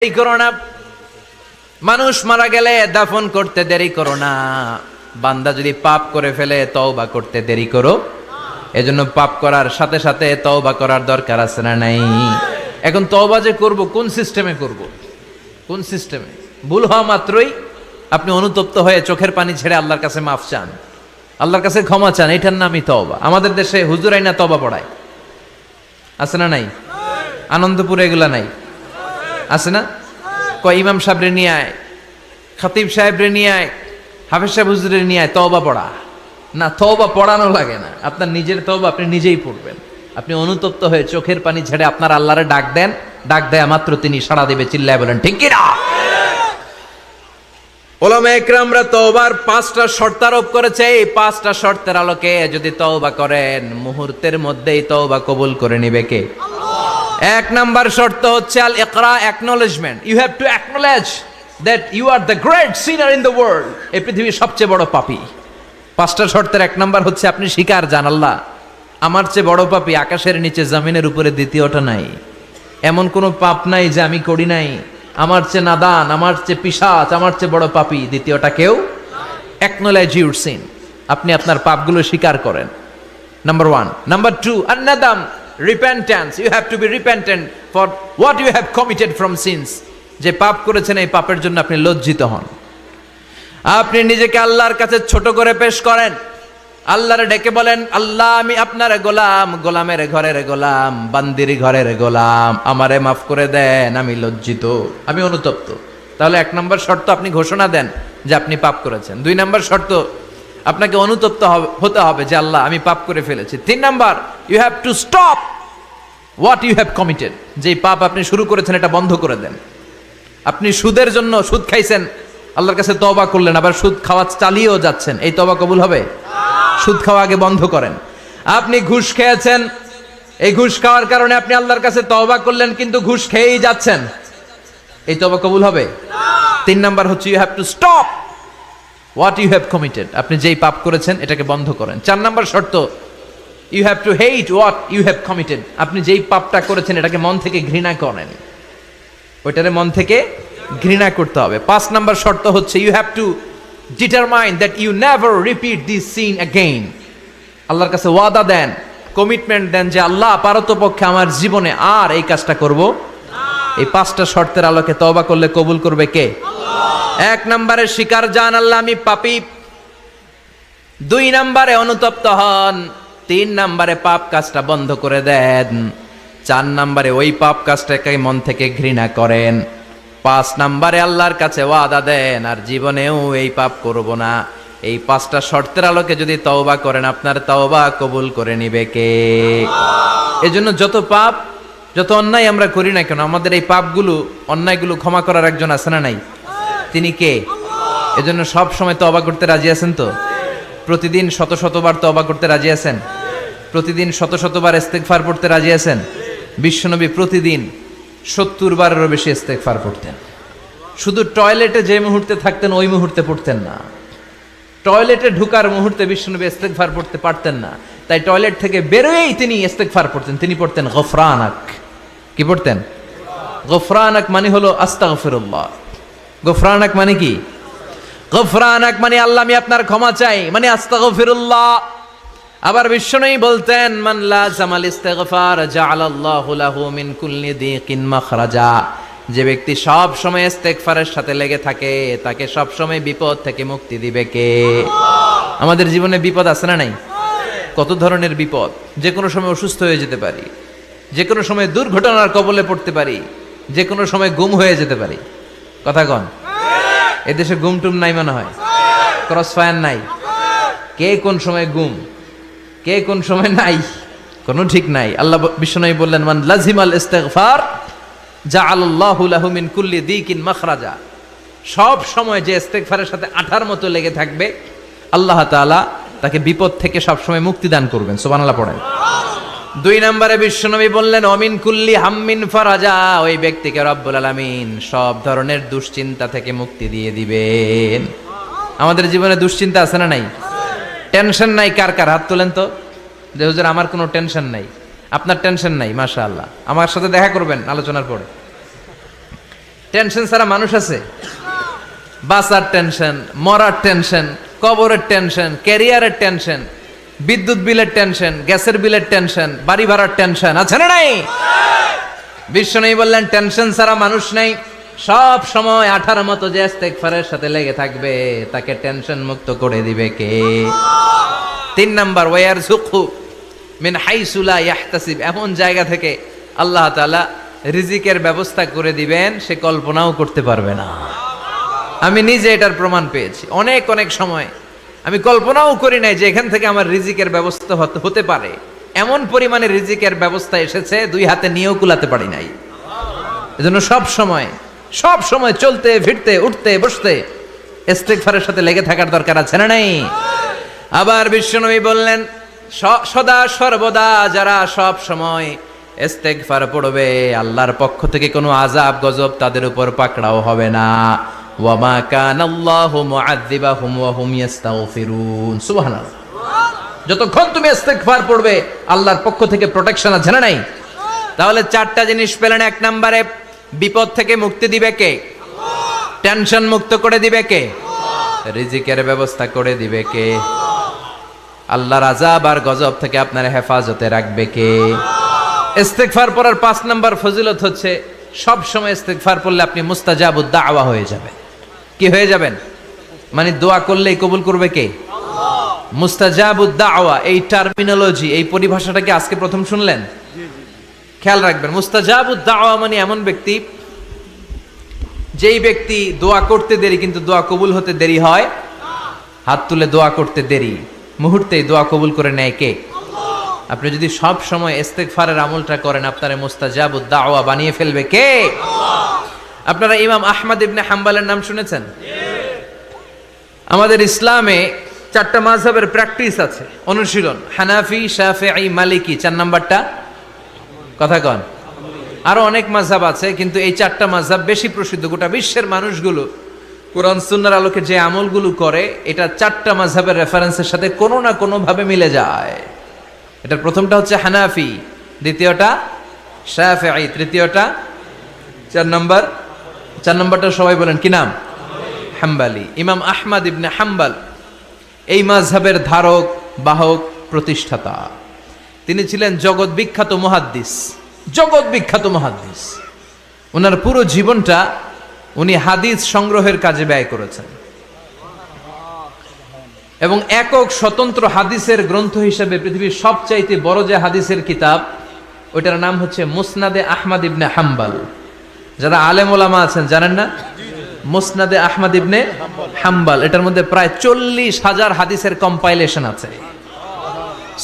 দেরি করো না, মানুষ মারা গেলে দাফন করতে দেরি করো না। বান্দা যদি পাপ করে ফেলে তওবা করতে দেরি করো। এজন্য পাপ করার সাথে সাথে তওবা করার দরকার আছে না নাই? এখন তওবা যে করব কোন সিস্টেমে করব? কোন সিস্টেমে? ভুল হওয়া মাত্রই আপনি অনুতপ্ত হয়ে চোখের পানি ছেড়ে আল্লাহর কাছে মাফ চান, আল্লাহর কাছে ক্ষমা চান, এটার নামই তওবা। আমাদের দেশে হুজুর আইনা তওবা পড়ায়, আছে না নাই? আনন্দপুরে এগুলা নাই, আছে না? কয় ইমাম সাহেবরে নিয়ে আয়, খতিব সাহেবরে নিয়ে আয়, হাফেজ সাহেব হুজুরে নিয়ে আয়, তওবা পড়া। না, তওবা পড়ানো লাগে না, আপনার নিজের তওবা আপনি নিজেই পড়বেন। আপনি অনুতপ্ত হয়ে চোখের পানি ছেড়ে আপনার আল্লাহরে ডাক দেন, ডাক দেয়া মাত্র তিনি সাড়া দেবে। চিল্লায় বলেন ঠিক কি না? ওলামা একরামরা তওবার 5টা শর্ত আরোপ করেছে। এই 5টা শর্তের আলোকে যদি তওবা করেন মুহূর্তের মধ্যেই তওবা কবুল করে নেবে কে? এক নাম্বার শর্ত হচ্ছে আল ইকরা, acknowledgement. You have to acknowledge that you are the great sinner in the world. এই পৃথিবীর সবচেয়ে বড় পাপী। 5টা শর্তের এক নাম্বার হচ্ছে আপনি স্বীকার জান, আল্লাহ আমার চেয়ে বড় পাপী আকাশের নিচে জমিনের উপরে দ্বিতীয়টা নাই। এমন কোনো পাপ নাই যে আমি করি নাই। আমার চেয়ে নাদান, আমার চেয়ে পিশাচ, আমার চেয়ে বড় পাপী দ্বিতীয়টা কেউ। অ্যাকনলেজ ইউর সিন, আপনি আপনার পাপগুলো স্বীকার করেন। Number 1। Number 2, আন-নাদাম, repentance. You have to be repentant for what you have committed from sins. যে পাপ করেছেন এই পাপের জন্য আপনি লজ্জিত হন। আপনি নিজেকে আল্লাহর কাছে ছোট করে পেশ করেন, আল্লাহরে ডেকে বলেন, আল্লাহ আমি আপনার গোলাম, গোলামের ঘরের গোলাম, বান্দির ঘরের গোলাম, আমারে মাফ করে দেন, আমি লজ্জিত, আমি অনুতপ্ত। তাহলে 1 নম্বর শর্ত আপনি ঘোষণা দেন যে আপনি পাপ করেছেন। 2 নম্বর শর্ত আপনাকে অনুতপ্ত হতে হবে যে আল্লাহ আমি পাপ করে ফেলেছি। 3 number, you have to stop what you have committed. যে পাপ আপনি শুরু করেছেন এটা বন্ধ করে দেন। আপনি সুদের জন্য সুদ খাইছেন, আল্লাহর কাছে তওবা করলেন, আবার সুদ খাওয়া চালিয়েও যাচ্ছেন, এই তওবা কবুল হবে? সুদ খাওয়া আগে বন্ধ করেন। আপনি ঘুষ খেয়েছেন, এই ঘুষ খাওয়ার কারণে আপনি আল্লাহর কাছে তওবা করলেন কিন্তু ঘুষ খেয়েই যাচ্ছেন, এই তওবা কবুল হবে? 3 নাম্বার হচ্ছে you have to stop what you have committed. আপনি যেই পাপ করেছেন এটাকে বন্ধ করেন। 4 নাম্বার শর্ত, you have to hate what you have committed. আপনি যেই পাপটা করেছেন এটাকে মন থেকে ঘৃণা করেন, ওইটারে মন থেকে ঘৃণা করতে হবে। 5 নাম্বার শর্ত হচ্ছে you have to determine that you never repeat this sin again. আল্লাহর কাছে ওয়াদা দেন, কমিটমেন্ট দেন যে আল্লাহ পারতপক্ষে আমার জীবনে আর এই কাজটা করব। এই 5টা শর্তের আলোকে তওবা করলে কবুল করবে কে? 1 নম্বরে স্বীকার জান, আল্লাহ আমি পাপী। 2 নম্বরে অনুতপ্ত হন। 3 নম্বরে পাপ কাজটা বন্ধ করে দেন। 4 নম্বরে ওই পাপ কাজটাকে মন থেকে ঘৃণা করেন। 5 নম্বরে আল্লাহর কাছে ওয়াদা দেন আর জীবনেও এই পাপ করব না। এই 5টা শর্তের আলোকে যদি তওবা করেন আপনার তওবা কবুল করে নিবে কে? এজন্য যত পাপ, যত অন্যায় আমরা করি না কেন, আমাদের এই পাপগুলো, অন্যায়গুলো ক্ষমা করার একজন আছে না নাই? তিনি কে? এজন্য সব সময় তওবা করতে রাজি আছেন তো? প্রতিদিন শত শতবার তওবা করতে রাজি আছেন? প্রতিদিন শত শতবার ইস্তেগফার পড়তে রাজি আছেন? বিশ্বনবী প্রতিদিন 70 বারেরও বেশি ইস্তেগফার পড়তেন। শুধু টয়লেটে যে মুহূর্তে থাকতেন ওই মুহূর্তে পড়তেন না, টয়লেটে ঢুকার মুহূর্তে বিশ্বনবী ইস্তেগফার পড়তে পারতেন না, তাই টয়লেট থেকে বেরোয়েই তিনি ইস্তেগফার পড়তেন। তিনি পড়তেন গফরানাক। কি পড়তেন? গফরানাক মানে হলো আস্তাগফিরুল্লাহ। গফরানাক মানে কি? গফরানাক মানে আল্লাহ আমি আপনার ক্ষমা চাই, মানে আস্তাগফিরুল্লাহ। আবার বিশ্বনবী বলতেন মান লাযামাল ইস্তিগফার জাআলাল্লাহু লাহু মিন কুল্লি দিকিন মাখরাজা। যে ব্যক্তি সব সময় ইস্তেগফারের সাথে লেগে থাকে তাকে সব সময় বিপদ থেকে মুক্তি দিবে কে? আমাদের জীবনে বিপদ আছে না নাই? কত ধরনের বিপদ। যে কোনো সময় অসুস্থ হয়ে যেতে পারি, যে কোনো সময় দুর্ঘটনার কবলে পড়তে পারি, যে কোনো সময় গুম হয়ে যেতে পারি। কথা কন, এদেশে গুম টুম নাই মনে হয়, ক্রস ফায়ার নাই। কে কোন সময় গুম, কে কোন সময় নাই, কোনো ঠিক নাই। আল্লাহ বিশ্বনবী বললেন মান লাজিমাল ইস্তিগফার জাআলাল্লাহু লাহু মিন কুল্লি দিকিন মাখরাজা। সব সময় যে ইস্তিগফারের সাথে আঠার মতো লেগে থাকবে আল্লাহ তাআলা তাকে বিপদ থেকে সব সময় মুক্তি দান করবেন। সুবহানাল্লাহ পড়েন। 2 নম্বরে বিশ্বনবী বললেন অমিন কুল্লি হাম্মিন ফারাজা। ওই ব্যক্তিকে রব্বুল আলামিন সব ধরনের দুশ্চিন্তা থেকে মুক্তি দিয়ে দিবেন। আমাদের জীবনে দুশ্চিন্তা আছে না নাই? টেনশন নাই কার কার? হাত তোলেন তো। যে হুজুর আমার কোনো টেনশন নাই। আপনার টেনশন নাই, মাশাআল্লাহ। আমার সাথে দেখা করবেন আলোচনার পরে। টেনশন ছাড়া মানুষ আছে? বাঁচার টেনশন, মরার টেনশন, কবরের টেনশন, ক্যারিয়ারের টেনশন, বিদ্যুৎ বিলের টেনশন, গ্যাসের বিলের টেনশন, বাড়ি ভাড়ার টেনশন আছে না নাই? বিশ্বনবী বললেন টেনশন ছাড়া মানুষ নাই। সব সময় আঠার মতো যে ইস্তেগফারের সাথে লেগে থাকবে তাকে টেনশন মুক্ত করে দিবে কে? 3 নাম্বার, ওয়ারযুকহু মিন হাইসু লা ইয়াহতাসিব, এমন জায়গা থেকে আল্লাহ তাআলা রিজিকের ব্যবস্থা করে দিবেন সে কল্পনাও করতে পারবে না। আমি নিজে এটার প্রমাণ পেয়েছি। অনেক অনেক সময় আমি কল্পনাও করি নাই যে এখান থেকে আমার রিজিকের ব্যবস্থা হতে পারে। এমন পরিমাণে রিজিকের ব্যবস্থা এসেছে 2 হাতে নিয়েও কুলাতে পারি নাই। এজন্য সব সময় চলতে ফিরতে উঠতে বসতে ইস্তেগফারের সাথে লেগে থাকার দরকার আছে না নাই? আবার বিশ্বনবী বললেন সদা সর্বদা যারা সব সময় ইস্তেগফার পড়বে আল্লাহর পক্ষ থেকে কোনো আযাব গজব তাদের উপর পাকড়াও হবে না। ওয়া মা কানাল্লাহু মুআযযিবাহুম ওয়া হুম ইস্তাগফিরুন। সুবহানাল্লাহ। যতক্ষণ তুমি ইস্তেগফার পড়বে আল্লাহর পক্ষ থেকে প্রোটেকশন আছে না নাই? তাহলে 4টা জিনিস পেলেন। 1 নম্বরে বিপদ থেকে মুক্তি দিবে কে? টেনশন মুক্ত করে দিবে কে? রিজিকের ব্যবস্থা করে দিবে কে? আল্লাহর আযাব আর গজব থেকে আপনার হেফাজতে রাখবে কে? ইস্তেগফার পড়ার 5 নম্বর ফজিলত হচ্ছে সব সময় ইস্তেগফার পড়লে আপনি মুস্তাজাবুদ দাওয়া হয়ে যাবেন। কি হয়ে যাবেন? মানে দোয়া করলেই কবুল করবে কে? মুস্তাজাবুদ দাওয়া, এই টার্মিনোলজি, এই পরিভাষাটাকে আজকে প্রথম শুনলেন? খেয়াল রাখবেন, মুস্তাজাবুদ দাওয়া মানে এমন ব্যক্তি যেই ব্যক্তি দোয়া করতে দেরি কিন্তু দোয়া কবুল হতে দেরি হয়। হাত তুলে দোয়া করতে দেরি, মুহূর্তেই দোয়া কবুল করে নেয় কে? আপনি যদি সব সময় ইস্তেগফারের আমলটা করেন আপনারে মুস্তাজাবুদ দাওয়া বানিয়ে ফেলবে কে? আপনারা ইমাম আহমদ ইবনে হাম্বলের নাম শুনেছেন? আমাদের ইসলামে 4টা মাযহাবের প্র্যাকটিস আছে, অনুশীলন। হানাফি, শাফিঈ, মালিকি। 4 নাম্বারটা কথা কন। আরো অনেক মাযহাব আছে কিন্তু এই 4টা মাযহাব বেশি প্রসিদ্ধ। গোটা বিশ্বের মানুষগুলো কোরআন সুন্নাহর আলোকে যে আমলগুলো করে এটা 4টা মাযহাবের রেফারেন্সের সাথে কোনো না কোনো ভাবে মিলে যায়। এটার প্রথমটা হচ্ছে হানাফি, দ্বিতীয়টা শাফিঈ, তৃতীয়টা 4 নম্বরটা সবাই বলেন কি নাম? হাম্বলি। ইমাম আহমদ ইবনে হাম্বল এই মাযহাবের ধারক বাহক প্রতিষ্ঠাতা। তিনি ছিলেন জগৎ বিখ্যাত মুহাদ্দিস। ওনার পুরো জীবনটা উনি হাদিস সংগ্রহের কাজে ব্যয় করেছেন এবং একক স্বতন্ত্র হাদিসের গ্রন্থ হিসেবে পৃথিবীর সবচাইতে বড় যে হাদিসের কিতাব ওইটার নাম হচ্ছে মুসনাদে আহমদ ইবনে হাম্বল। যারা আলেম ওলামা আছেন জানেন না? মুসনাদে আহমদ ইবনে হাম্বল, এটার মধ্যে প্রায় 40,000 হাদিসের কম্পাইলেশন আছে।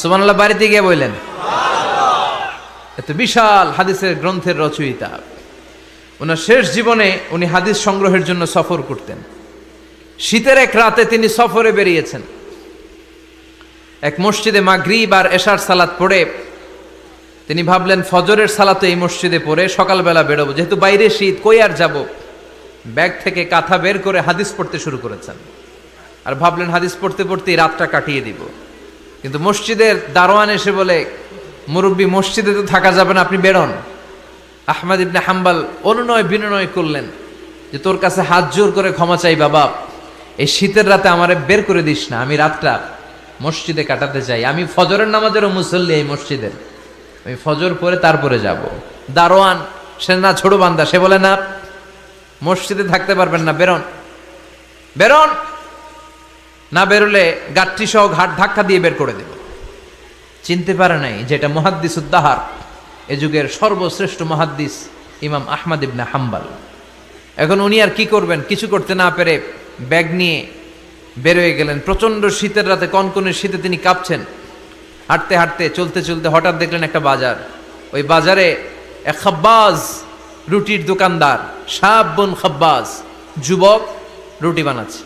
সুবহানাল্লাহ, বাড়িতে গিয়ে বললেন এত বিশাল হাদিসের গ্রন্থের রচয়িতা। ওনার শেষ জীবনে উনি হাদিস সংগ্রহের জন্য সফর করতেন। শীতের এক রাতে তিনি সফরে বেরিয়েছেন। এক মসজিদে মাগরিব আর এশার সালাত পড়ে তিনি ভাবলেন ফজরের সালাত এই মসজিদে পড়ে সকালবেলা বেরোবো, যেহেতু বাইরে শীত কই আর যাব। ব্যাগ থেকে কাঁথা বের করে হাদিস পড়তে শুরু করেছেন আর ভাবলেন হাদিস পড়তে পড়তেই রাতটা কাটিয়ে দিব। কিন্তু মসজিদের দারোয়ান এসে বলে, মুরব্বী মসজিদে তো থাকা যাবে না, আপনি বেরোন। আহমদ ইবনে হাম্বল অনুনয় বিনয় করলেন যে তোর কাছে হাত জোর করে ক্ষমা চাই বাবা, এই শীতের রাতে আমারে বের করে দিস না, আমি রাতটা মসজিদে কাটাতে চাই। আমি ফজরের নামাজেরও মুসল্লি এই মসজিদের, আমি ফজর পরে তারপরে যাব। দারোয়ান সে না ছোট বান্দা, সে বলে না মসজিদে থাকতে পারবেন না, বেরোন, না বেরোলে গাঠটি সহ ঘাট ধাক্কা দিয়ে বের করে দেব। চিনতে পারে নাই যেটা মুহাদ্দিসুদ দাহার, এ যুগের সর্বশ্রেষ্ঠ মুহাদ্দিস ইমাম আহমদ ইবনে হাম্বল। এখন উনি আর কি করবেন, কিছু করতে না পেরে ব্যাগ নিয়ে বের হয়ে গেলেন। প্রচন্ড শীতের রাতে, কনকনে শীতে তিনি কাঁপছেন। হাঁটতে হাঁটতে চলতে চলতে হঠাৎ দেখলেন একটা বাজার। ওই বাজারে এক খাব্বাজ, রুটির দোকানদার, শাবুন খাব্বাজ, যুবক রুটি বানাচ্ছে।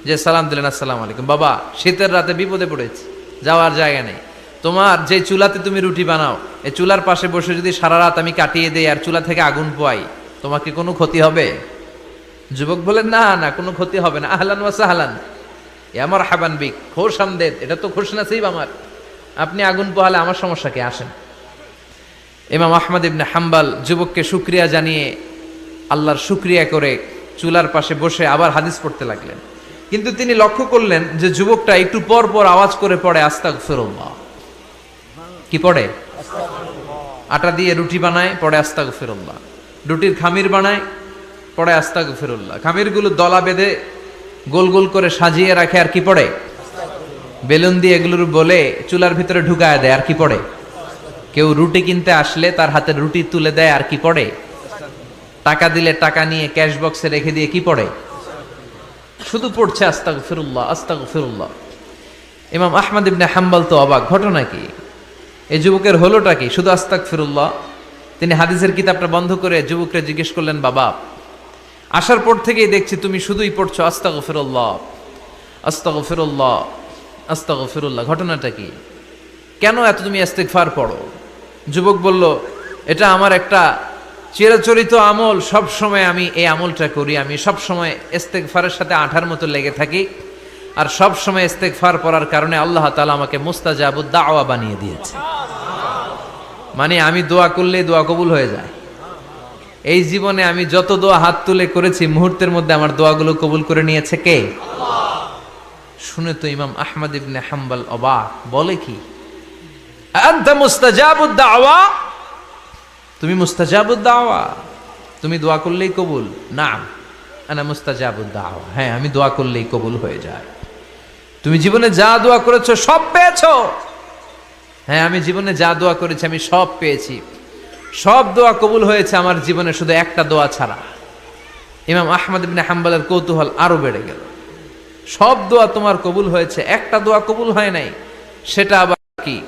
যে সালাম দিলেন, আসসালামু আলাইকুম। বাবা, শীতের রাতে বিপদে পড়েছি, যাওয়ার জায়গা নেই। তোমার যে চুলাতে তুমি রুটি বানাও, এই চুলার পাশে বসে যদি সারা রাত আমি কাটিয়ে দেই আর চুলা থেকে আগুন পোয়াই, তোমাকে কোনো ক্ষতি হবে? যুবক বলেন, না না, কোনো ক্ষতি হবে না। আহলান ওয়া সাহলান, আমার হাবান বিক, খোশ আমদেদ, এটা তো খুশ নসিব আমার। আপনি আগুন পোহালে আমার সমস্যা কি, আসেন। ইমাম আহমদ ইবনে হাম্বল যুবককে শুকরিয়া জানিয়ে আল্লাহর শুকরিয়া করে চুলার পাশে বসে আবার হাদিস পড়তে লাগলেন। কিন্তু তিনি লক্ষ্য করলেন যে যুবকটা একটু পর পর আওয়াজ করে পড়ে আস্তাগফিরুল্লাহ। কি পড়ে? আটা দিয়ে রুটি বানায়, পড়ে আস্তাগফিরুল্লাহ। রুটির খামির বানায়, পড়ে আস্তাগফিরুল্লাহ। খামিরগুলো দলা বেঁধে গোল গোল করে সাজিয়ে রাখে, আর কি পড়ে? বেলুন দিয়ে এগুলোর বলে চুলার ভিতরে ঢুকায় দেয়, আর কি পড়ে? কেউ রুটি কিনতে আসলে তার হাতে রুটি তুলে দেয়, আর কি পড়ে? টাকা দিলে টাকা নিয়ে ক্যাশ বক্সে রেখে দিয়ে কি পড়ে? শুধু পড়ছে আস্তাগফিরুল্লাহ আস্তাগফিরুল্লাহ। ইমাম আহমদ ইবনে হাম্বল তো অবাক, ঘটনা কি? এই যুবকের হলোটা কি? শুধু আস্তাগফিরুল্লাহ। তিনি হাদিসের কিতাবটা বন্ধ করে যুবককে জিজ্ঞেস করলেন, বাবা, আসার পর থেকেই দেখছি তুমি শুধুই পড়ছো আস্তাগফিরুল্লাহ আস্তাগফিরুল্লাহ আস্তাগফিরুল্লাহ, ঘটনাটা কি? কেন এত তুমি ইস্তিগফার পড়ো? যুবক বলল, এটা আমার একটা চিরাচরিত আমল, সব সময় আমি এই আমলটা করি। আমি সব সময় ইস্তিগফারের সাথে আঠার মতো লেগে থাকি, আর সব সময় ইস্তিগফার পড়ার কারণে আল্লাহ তাআলা আমাকে মুস্তাজাবুদ দাওয়া বানিয়ে দিয়েছে। মানে আমি দোয়া করলে দোয়া কবুল হয়ে যায়। এই জীবনে আমি যত দোয়া হাত তুলে করেছি, মুহূর্তের মধ্যে আমার দোয়াগুলো কবুল করে নিয়েছে কে? শুনে তো ইমাম আহমদ ইবনে হাম্বল অবাক, বলে কি, আনতা মুস্তাজাবুদ দাওয়া? তুমি মুস্তাজাবুদ দাওয়া? তুমি দোয়া করলেই কবুল? না, আনা মুস্তাজাবুদ দাওয়া। হ্যাঁ, আমি দোয়া করলেই কবুল হয়ে যায়। তুমি জীবনে যা দোয়া করেছো সব পেয়েছো? হ্যাঁ, আমি জীবনে যা দোয়া করেছি আমি সব পেয়েছি, সব দোয়া কবুল হয়েছে আমার জীবনে, শুধু একটা দোয়া ছাড়া। ইমাম আহমদ ইবনে হাম্বলের কৌতূহল আরো বেড়ে গেল। সব দোয়া তোমার কবুল হয়েছে, একটা দোয়া কবুল হয় নাই, সেটা আবার কি?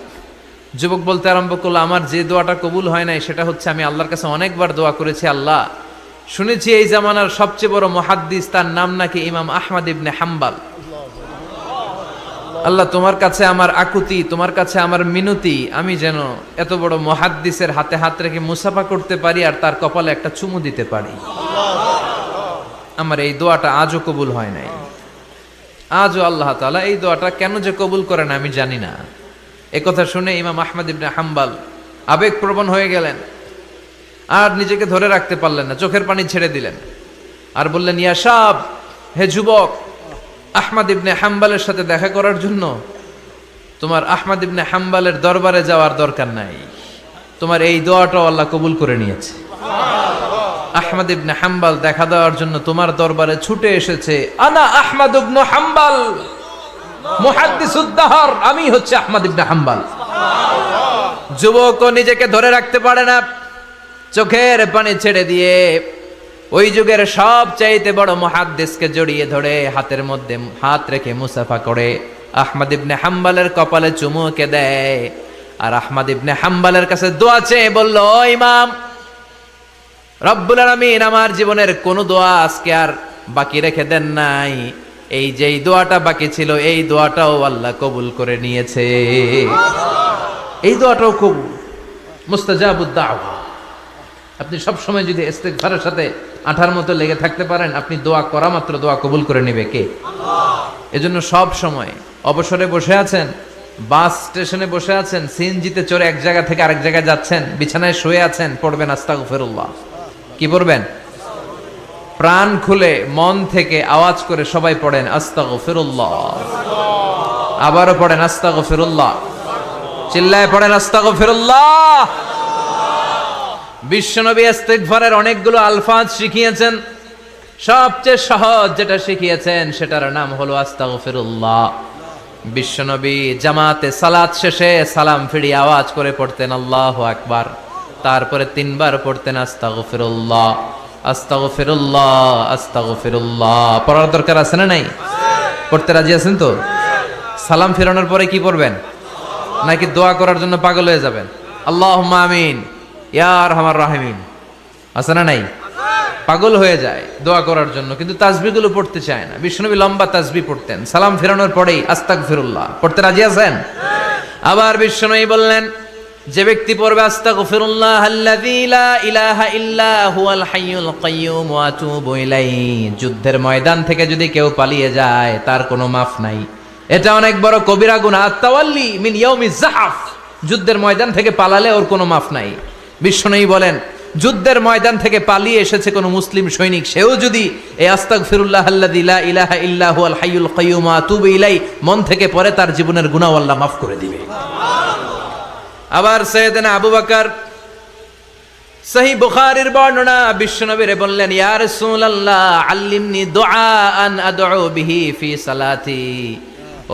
যুবক বলতে আরম্ভ করলো, আমার যে দোয়াটা কবুল হয় নাই সেটা হচ্ছে আমি আল্লাহর কাছে অনেকবার দোয়া করেছি, আল্লাহ, শুনেছি এই জামানার সবচেয়ে বড় মুহাদ্দিস, তার নাম নাকি ইমাম আহমদ ইবনে হাম্বল। আল্লাহ, তোমার কাছে আমার আকুতি, তোমার কাছে আমার মিনতি, আমি যেন এত বড় মুহাদ্দিসের হাতে হাত রেখে মুসাফা করতে পারি আর তার কপালে একটা চুমু দিতে পারি। আমার এই দোয়াটা আজও কবুল হয় নাই। আজও আল্লাহ তাআলা এই দোয়াটা কেন যে কবুল করে না আমি জানি না। একথা শুনে ইমাম আহমদ ইবনে হাম্বল আবেগপ্রবণ হয়ে গেলেন, আর নিজেকে ধরে রাখতে পারলেন না, চোখের পানি ছেড়ে দিলেন, আর বললেন, ইয়া শাব, হে যুবক, আহমদ ইবনে হাম্বলের সাথে দেখা করার জন্য তোমার আহমদ ইবনে হাম্বলের দরবারে যাওয়ার দরকার নাই, তোমার এই দোয়াটাও আল্লাহ কবুল করে নিয়েছে। আহমদ ইবনে হাম্বল দেখা দেওয়ার জন্য তোমার দরবারে ছুটে এসেছে। আনা আহমদ ইবনে হাম্বল মুহাদ্দিসুদ দাহর, আমি হচ্ছে আহমদ ইবনে হাম্বল। যুবক নিজেকে ধরে রাখতে পারে না, চোখের পানি ছেড়ে দিয়ে ওই যুগের সব চাইতে বড় মুহাদ্দিসকে জড়িয়ে ধরে হাতের মধ্যে হাত রেখে মুসাফা করে আহমদ ইবনে হাম্বলের কপালে চুমুকে দেয়, আর আহমদ ইবনে হাম্বলের কাছে দোয়া চেয়ে বলল, ও ইমাম, রব্বুল আলামিন আমার জীবনের কোন দোয়া আজকে আর বাকি রেখে দেন নাই, এই যেই দোয়াটা বাকি ছিল এই দোয়াটাও আল্লাহ কবুল করে নিয়েছে। এই দোয়াটাও কবুল, মুস্তাজাবুদ দাওয়া। আপনি সব সময় যদি ইস্তিগফারের সাথে আঠার মতো লেগে থাকতে পারেন, আপনি দোয়া করা মাত্র দোয়া কবুল করে নেবে কে? আল্লাহ। এজন্য সব সময় অবসরে বসে আছেন, বাস স্টেশনে বসে আছেন, সিএনজিতে চড়ে এক জায়গা থেকে আরেক জায়গায় যাচ্ছেন, বিছানায় শুয়ে আছেন, পড়বেন আস্তাগফিরুল্লাহ। কি পড়বেন? প্রাণ খুলে মন থেকে আওয়াজ করে সবাই পড়েন আস্তাগফিরুল্লাহ। আবারও পড়েন আস্তাগফিরুল্লাহ, চিল্লায় পড়েন আস্তাগফিরুল্লাহ। বিশ্বনবী ইস্তিগফারের অনেকগুলো আলফাজ শিখিয়েছেন, সবচেয়ে সহজ যেটা শিখিয়েছেন সেটার নাম হলো আস্তাগফিরুল্লাহ। বিশ্বনবী জামাতে সালাত শেষে সালাম ফিরিয়ে আওয়াজ করে পড়তেন আল্লাহু আকবার, তারপরে 3 বার পড়তেন আস্তাগফিরুল্লাহ আস্তাগফিরুল্লাহ আস্তাগফিরুল্লাহ। পড়ার দরকার আছে না নাই? পড়তে রাজি আছেন তো? সালাম ফেরানোর পরে কি পড়বেন? নাকি দোয়া করার জন্য পাগল হয়ে যাবেন? আল্লাহুম্মা আমিন ইয়া আরহামার রাহিমিন, আছে না নাই? পাগল হয়ে যায় দোয়া করার জন্য, কিন্তু তাসবিহগুলো পড়তে চায় না। বিশ্বনবী লম্বা তাসবিহ পড়তেন, সালাম ফেরানোর পরেই আস্তাগফিরুল্লাহ। পড়তে রাজি আছেন? আবার বিশ্বনবী বললেন, যে ব্যক্তি পড়বে আস্তাগফিরুল্লাহ আল্লাযী লা ইলাহা ইল্লা হুয়াল হাইয়ুল কাইয়্যুম ওয়া আতুবু ইলাইহি, যুদ্ধের ময়দান থেকে যদি কেউ পালিয়ে যায় তার কোনো মাফ নাই। এটা অনেক বড় কবিরা গুনাহ, আত-তাওয়াল্লি মিন ইয়াউমিজ যাহফ, যুদ্ধের ময়দান থেকে পালালে ওর কোনো মাফ নাই। বিশ্বনবী বলেন, যুদ্ধের ময়দান থেকে পালিয়ে এসেছে কোনো মুসলিম সৈনিক, সেও যদি এই আস্তাগফিরুল্লাহ আল্লাযী লা ইলাহা ইল্লা হুয়াল হাইয়ুল কাইয়্যুম ওয়া আতুবু ইলাই মন থেকে পড়ে, তার জীবনের গুনাহ আল্লাহ মাফ করে দিবে। আবার সাইয়েদনা আবু বকর, সহিহ বুখারীর বর্ণনা, বিশ্বনবীরে বললেন, ইয়া রাসূলুল্লাহ আল্লিমনি দুআআন আদউ বিহি ফি সালাতি।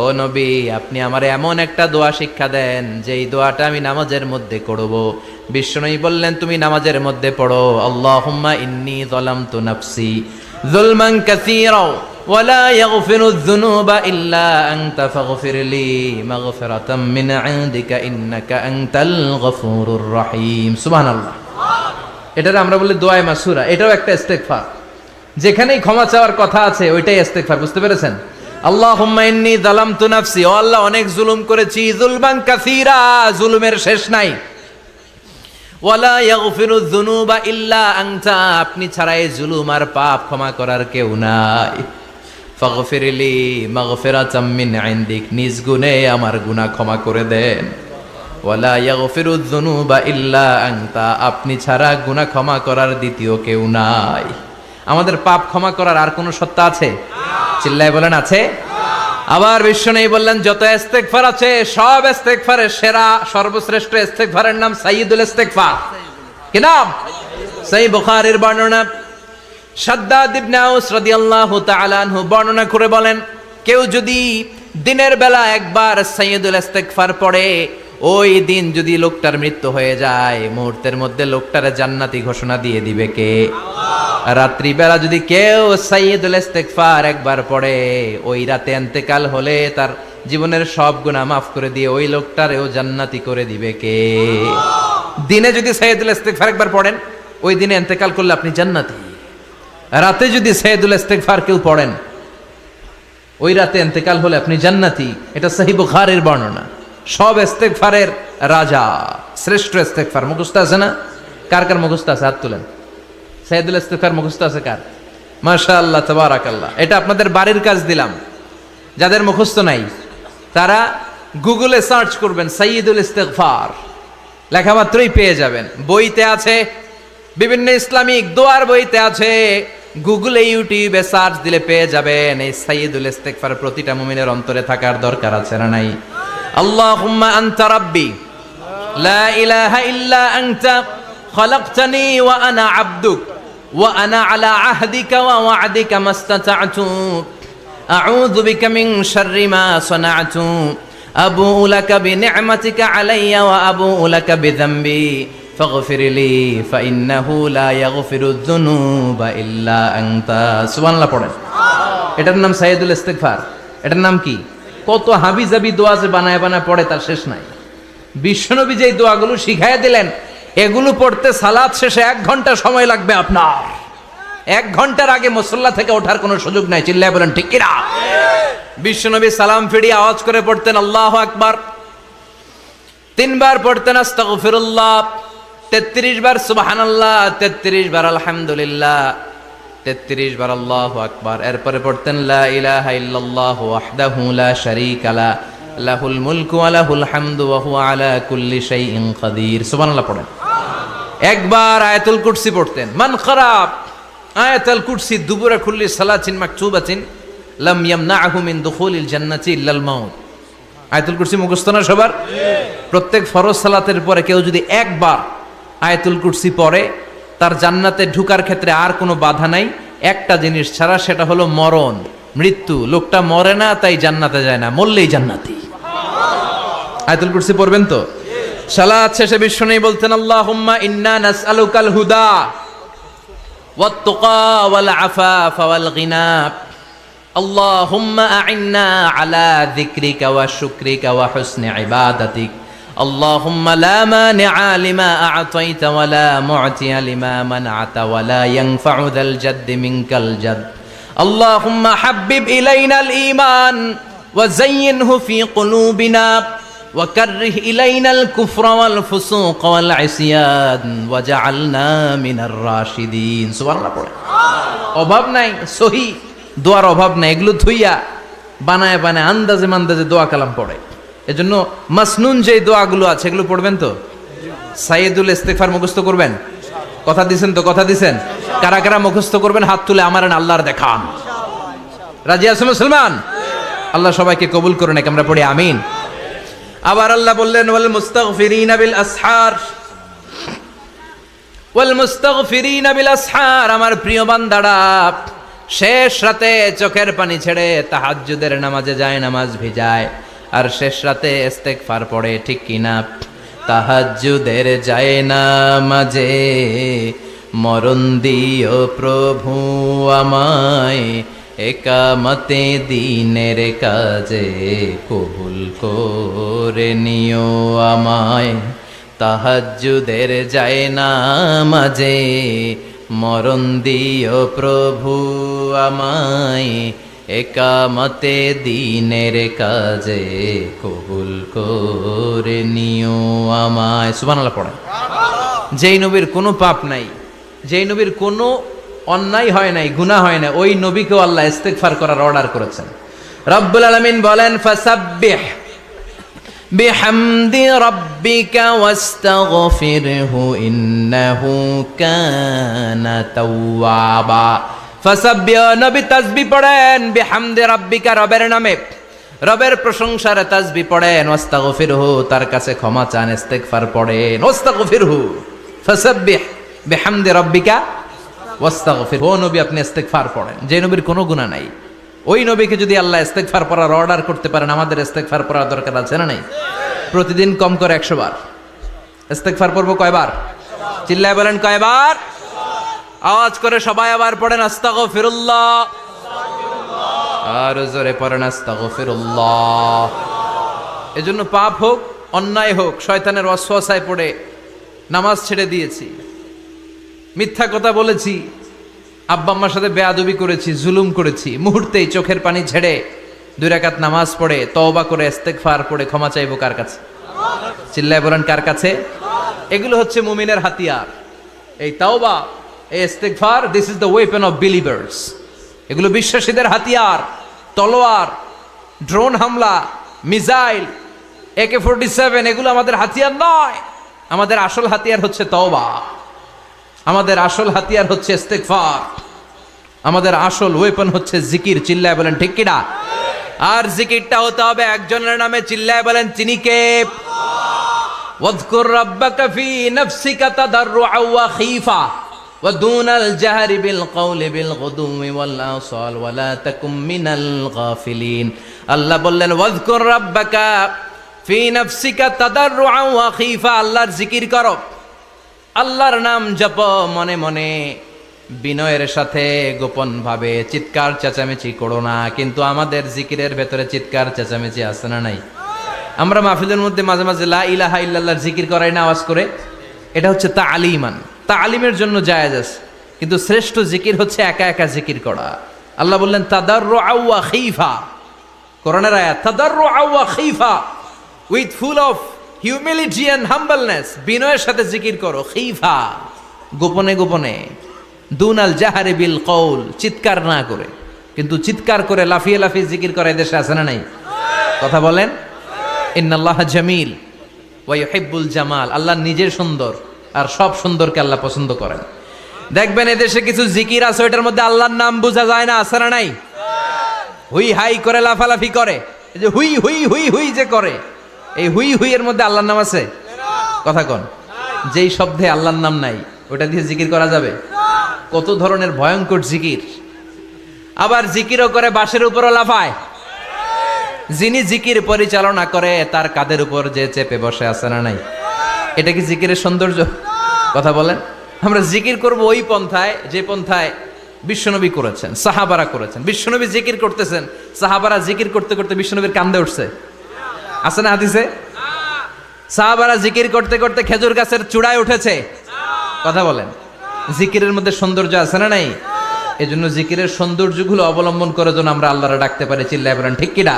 ও নবী, আপনি আমারে এমন একটা দোয়া শিক্ষা দেন যেই দোয়াটা আমি নামাজের মধ্যে করব। বিশ্বনবী বললেন, তুমি নামাজের মধ্যে পড়ো, আল্লাহুম্মা ইন্নী যালামতু নাফসি যুলমান কাসীরা ওয়া লা ইয়াগফিরুয যুনুবা ইল্লা আনতা ফাগফিরলি মাগফিরাতাম মিন ইনদিকা ইন্নাকা আনতাল গফুরুর রহিম। সুবহানাল্লাহ। এটার আমরা বলি দোয়ায়ে মাসুরা, এটাও একটা ইস্তেগফার। যেখানেই ক্ষমা চাওয়ার কথা আছে ওইটাই ইস্তেগফার। বুঝতে পেরেছেন? আল্লাহুম্মা ইন্নী যালামতু নাফসি, ও আল্লাহ অনেক জুলুম করেছি, যুলমান কাসীরা, জুলুমের শেষ নাই, ওয়ালা ইয়াগফিরুয যুনুবা ইল্লা আনতা, আপনি ছাড়া এই জুলুম আর পাপ ক্ষমা করার কেউ নাই, ফাগফিরলি মাগফিরাতাম মিন ইনদিক, নিজ গুণে আমার গুনাহ ক্ষমা করে দেন, ওয়ালা ইয়াগফিরুয যুনুবা ইল্লা আনতা, আপনি ছাড়া গুনাহ ক্ষমা করার দ্বিতীয় কেউ নাই। আমাদের পাপ ক্ষমা করার আর কোনো সত্তা আছে? চিল্লায় বলেন, আছে? আবার বিশ্বনবী বললেন, যত ইস্তেগফার আছে সব ইস্তেগফারের সেরা সর্বশ্রেষ্ঠ ইস্তেগফারের নাম সাইয়্যিদুল ইস্তেগফার। কি নাম? সহিহ বুখারীর বর্ণনা, শাদ্দাদ ইবনে আউস রাদিয়াল্লাহু তাআলা আনহু বর্ণনা করে বলেন, কেউ যদি দিনের বেলা একবার সাইয়্যিদুল ইস্তেগফার পড়ে, ওই দিন যদি লোকটার মৃত্যু হয়ে যায়, মুহূর্তের মধ্যে লোকটারে জান্নাতি ঘোষণা দিয়ে দিবে কে? রাত্রিবেলা যদি কেউ সাইয়্যিদুল ইস্তেগফার একবার পড়ে, ওই রাতে ইন্তেকাল হলে তার জীবনের সব গুনাহ মাফ করে দিয়ে ওই লোকটারেও জান্নাতি করে দিবে কে? দিনে যদি সাইয়্যিদুল ইস্তেগফার একবার পড়েন, ওই দিনে ইন্তেকাল করলে আপনি জান্নাতি। রাতে যদি সাইয়্যিদুল ইস্তেগফার কেউ পড়েন, ওই রাতে ইন্তেকাল হলে আপনি জান্নাতি। এটা সহিহ বুখারীর বর্ণনা। সব ইস্তেগফারের রাজা, শ্রেষ্ঠ ইস্তেগফার। মুখস্থ আছে না? কার কার মুখস্থ আছে? হাত তুলেন। সাইয়্যিদুল ইস্তেগফার মুখস্থ আছে কার? মাশাআল্লাহ, তাবারাকাল্লাহ। এটা আপনাদের বাড়ির কাজ দিলাম। যাদের মুখস্থ নাই তারা গুগলে সার্চ করবেন সাইয়্যিদুল ইস্তেগফার, লেখা মাত্রই পেয়ে যাবেন। বইতে আছে, বিভিন্ন ইসলামিক দোয়ার বইতে আছে, গুগলে ইউটিউবে সার্চ দিলে পেয়ে যাবেন। এই সাইয়্যিদুল ইস্তেগফার প্রতিটা মুমিনের অন্তরে থাকার দরকার আছে না নাই? আল্লাহুম্মা আনতা রাব্বি লা ইলাহা ইল্লা আনতা খালাকতানি ওয়া আনা আবদুক ওয়া আনা আলা আহদিকা ওয়া ওয়া'দিকা মাস্তাতা'তু আউযু বিকা মিন শাররি মা সানা'তু আবুউ লাকা বিনি'মাতিকা আলাইয়া ওয়া আবুউ লাকা বিযামবি ফাগফিরলি ফাইন্নাহু লা ইয়াগফিরুয যুনুবা ইল্লা আনতা। সুবহানাল্লাহ পড়েন। এটার নাম সাইয়্যিদুল ইস্তেগফার। এটার নাম কি? কত হাবিজাবি দোয়া যে বানায় বানায় পড়ে তার শেষ নাই। বিশ্বনবী যেই দোয়াগুলো শিখাইয়া দিলেন, এগুলো পড়তে সালাত শেষে 1 ঘন্টা সময় লাগবে আপনার। 1 ঘন্টার আগে মুসল্লা থেকে ওঠার কোনো সুযোগ নাই। চিল্লায় বলেন ঠিক কিনা? বিশ্বনবী সালাম ফিরিয়ে আওয়াজ করে পড়তেন আল্লাহু আকবার, 3 বার পড়তেন আস্তাগফিরুল্লাহ, 33 বার সুবহানাল্লাহ, 33 বার আলহামদুলিল্লাহ, 33 বার আল্লাহু আকবার। এরপরে পড়তেন লা ইলাহা ইল্লাল্লাহু ওয়াহদাহু লা শারীকা লা লাহুল মুলকু ওয়া লাহুল হামদু ওয়া হুয়া আলা কুল্লি শাইইন কাদির। সুবহানাল্লাহ পড়েন। একবার আয়াতুল কুরসি পড়তেন। মান খারাপ আয়াতুল কুরসি দুবুরা কুল্লি সালাতিন মাকতুবাতিন লাম ইয়ামনাহু মিন দুখুলিল জান্নাতি ইল্লাল মাউত। আয়াতুল কুরসি মুখস্থ না সবার? প্রত্যেক ফরজ সালাতের পরে কেউ যদি একবার আয়াতুল কুরসি পড়ে, তার জান্নাতে ঢুকার ক্ষেত্রে আর কোনো বাধা নাই, একটা জিনিস ছাড়া, সেটা হলো মরণ, মৃত্যু। লোকটা মরে না তাই জান্নাতে যায় না, মরলেই জান্নাতি। আয়াতুল কুরসি পড়বেন তো? সালাত শেষে বিশ্বনবী বলতেন আল্লাহুম্মা ইন্না নাসআলুকাল হুদা ওয়াত তুকা ওয়াল আফাফা ওয়াল গিনা আল্লাহুম্মা আ'ইন্না আলা যিকরিকা ওয়া শুকরিকা ওয়া হুসনি ইবাদাতিক اللهم لا مانع لما أعطيت ولا معطي لما منعت ولا ينفع ذا الجد منك الجد اللهم حبب إلينا الإيمان وزينه في قلوبنا وكره إلينا الكفر والفسوق والعصيان وجعلنا من الراشدين سبحان الله পড়ে। অভাব নাই, সহি দোয়ার অভাব নাই। এগুলো থুইয়া বানায় বানায় আন্দাজে মান্দাজে দোয়া কালাম পড়ে। এজন্য মাসনুন যে দোয়াগুলো আছে এগুলো পড়বেন তো? সাইয়্যিদুল ইস্তেগফার মুখস্থ করবেন। কথা দিছেন তো? কথা দিছেন? কারা কারা মুখস্থ করবেন হাত তুলে আমার আল্লাহর দেখান। রাজি আছেন মুসলমান? আল্লাহ সবাইকে কবুল করুন, আমরা পড়ি আমিন। আবার আল্লাহ বললেন ওয়াল মুস্তাগফিরিনা বিল আসহার, ওয়াল মুস্তাগফিরিনা বিল আসহার, আমার প্রিয় বান্দারা শেষ রাতে চোখের পানি ছেড়ে তাহাজ্জুদের নামাজে যায়, নামাজ ভিজায়, আর শেষ রাতে ইস্তেগফার পড়ে, ঠিক কিনা? তাহাজ্জুদের যায় নামাজে মরণ দিও প্রভু আমায়, একামতে দিনের কাজে কবুল করে নিও আমায়। তাহাজ্জুদের যায় নামাজে মরণ দিও প্রভু আমায়, একামতে দিনের কাজে কবুল করে নিও আমায়। সুবহানাল্লাহ পড়ে। যেই নবীর কোনো পাপ নাই, যেই নবীর কোনো অন্যায় হয় নাই, গুনাহ হয় না, ওই নবীকেও আল্লাহ ইস্তেগফার করার অর্ডার করেছেন। রব্বুল আলামিন বলেন ফাসাব্বিহ বিহামদি রাব্বিকা ওয়াস্তাগফিরহু ইন্নাহু কানা তাওয়াবা। ফাসাব্বিহ, নবী তাসবিহ পড়েন, বিহামদি রাব্বিকা, রবের নামে, রবের প্রশংসার তাসবিহ পড়েন, ওয়াস্তাগফিরহু, তার কাছে ক্ষমা চান, ইস্তেগফার পড়েন, ওয়াস্তাগফিরহু, ফাসাব্বিহ বিহামদি রাব্বিকা ওয়াস্তাগফির। ও নবী আপনি ইস্তেগফার পড়েন। যে নবীর কোনো গুনাহ নাই, ওই নবীকে যদি আল্লাহ ইস্তেগফার পড়ার অর্ডার করতে পারেন, আমাদের ইস্তেগফার পড়ার দরকার আছে না নাই? প্রতিদিন কম করে 100 বার ইস্তেগফার পড়বো। কয়বার? চিল্লায় বলেন কয়বার? আওয়াজ করে সবাই আবার পড়েন আস্তাগফিরুল্লাহ, আর জোরে পড়েন আস্তাগফিরুল্লাহ। এজন্য পাপ হোক, অন্যায় হোক, শয়তানের ওয়াসওয়াসায় পড়ে নামাজ ছেড়ে দিয়েছি, মিথ্যা কথা বলেছি, আব্বা আম্মার সাথে বেয়াদবি করেছি, জুলুম করেছি, মুহূর্তেই চোখের পানি ছেড়ে 2 রাকাত নামাজ পড়ে তওবা করে ইস্তেগফার পড়ে ক্ষমা চাইবো কার কাছে? চিল্লায় বলেন কার কাছে? এগুলো হচ্ছে মুমিনের হাতিয়ার। এই তওবা, এই ইস্তেগফার, this is the weapon of believers. এগুলো বিশ্বাসীদের হাতিয়ার। তলোয়ার, ড্রোন হামলা, মিসাইল, AK-47 এগুলো আমাদের হাতিয়ার নয়। আমাদের আসল হাতিয়ার হচ্ছে তওবা, আমাদের আসল হাতিয়ার হচ্ছে ইস্তেগফার, আমাদের আসল ওয়েপন হচ্ছে জিকির। চিল্লায় বলেন ঠিক কিনা? আর জিকিরটা হতে হবে একজনের নামে। চিল্লায় বলেন তিনি কে? ওয়াযকুর রাব্বাকা ফি নাফসিকা তাদাররুআ ওয়া খীফা ওয়া দুনাল জাহরি বিল কওলি বিল গুদুমি ওয়াল আসাল ওয়া লা তাকুম মিনাল গাফিলিন। আল্লাহ বললেন ওয়াযকুর রাব্বাকা ফি নাফসিকা তাদাররুআ ওয়া খীফা, আল্লাহর জিকির করো, আল্লাহর নাম জপ মনে মনে, বিনয়ের সাথে, গোপন ভাবে, চিৎকার চেঁচামেচি করো না। কিন্তু আমাদের জিকিরের ভেতরে চিৎকার চেঁচামেচি আছে না নাই? আমরা মাহফিলের মধ্যে মাঝে মাঝে লা ইলাহা ইল্লাল্লাহর জিকির করাই না আওয়াজ করে, এটা হচ্ছে তালিমান, তালিমের জন্য জায়েজ আছে। কিন্তু শ্রেষ্ঠ জিকির হচ্ছে একা একা জিকির করা। আল্লাহ বললেন তাদাররুআ ওয়া খীফা, কোরআনের আয়াত, তাদাররুআ ওয়া খীফা, with full of humility and humbleness, বিনয়ের সাথে জিকির করো। খীফা, গোপনে গোপনে, দুনাল জাহারি বিল কওল, চিৎকার না করে। কিন্তু চিৎকার করে লাফিয়ে লাফিয়ে জিকির করে দেশে আছে না নাই? কথা বলেন। ইন্নাল্লাহা জামিল ওয়া ইউহিব্বুল জামাল, আল্লাহ নিজে সুন্দর, আর সব সুন্দরকে আল্লাহ পছন্দ করেন। দেখবেন এদেশে কিছু জিকির আছে, ওইটার মধ্যে আল্লাহর নাম বোঝা যায় না, আছে না নাই? হুই হাই করে লাফালাফি করে, এই যে হুই হুই হুই হুই যে করে, এই হুই হুই এর মধ্যে আল্লাহর নাম আছে? কথা কন। যেই শব্দে আল্লাহর নাম নাই, ওটা দিয়ে জিকির করা যাবে? কত ধরনের ভয়ঙ্কর জিকির। আবার জিকিরও করে বাঁশের উপরও লাফায়। যিনি জিকির পরিচালনা করে তার কাঁধের উপর যে চেপে বসে আছে না নাই? এটা কি জিকিরের সৌন্দর্য? কথা বলেন। আমরা জিকির করব ওই পন্থায় যে পন্থায় বিশ্বনবী করেছেন, সাহাবারা করেছেন। বিশ্বনবী জিকির করতেছেন, সাহাবারা জিকির করতে করতে বিশ্বনবীর কান্দে উঠছে, আছে না হাদিসে? সাহাবারা জিকির করতে করতে খেজুর গাছের চূড়ায় উঠেছে। কথা বলেন। জিকিরের মধ্যে সৌন্দর্য আছে না নাই? এজন্য জিকিরের সৌন্দর্যগুলো অবলম্বন করে যেন আমরা আল্লাহরে ডাকতে পারি। চিল্লায় বলেন ঠিক কিনা?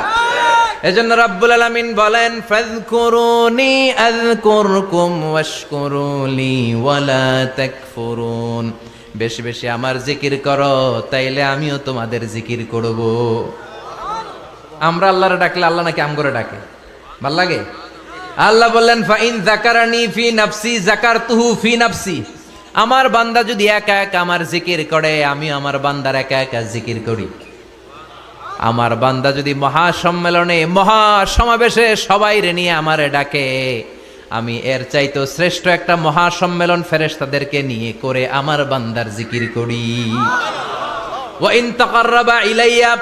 এজন্য রাব্বুল আলামিন বলেন ফাযকুরুনি আযকুরকুম ওয়াশকুরুলি ওয়ালা তাকফুরুন, বেশি বেশি আমার জিকির করো, তাইলে আমিও তোমাদের জিকির করব। আমরা আল্লাহরে ডাকলে আল্লাহ নাকি আমগরে ডাকে? ভাল লাগে? আল্লাহ বললেন ফাইন যাকারানি ফি নাফসি যাকারতুহু ফি নাফসি, আমার বান্দা যদি একা একা আমার জিকির করে, আমি আমার বান্দার একা একা জিকির করি। আমার বান্দা যদি মহাসম্মেলনে মহাসমাবেশে সবাই রে নিয়ে আমারে ডাকে, আমি এর চাইতো শ্রেষ্ঠ একটা মহাসম্মেলন ফেরেশতাদেরকে নিয়ে করে আমার বান্দার জিকির করি। ওয়া ইন তাকাররাবা ইলাইয়া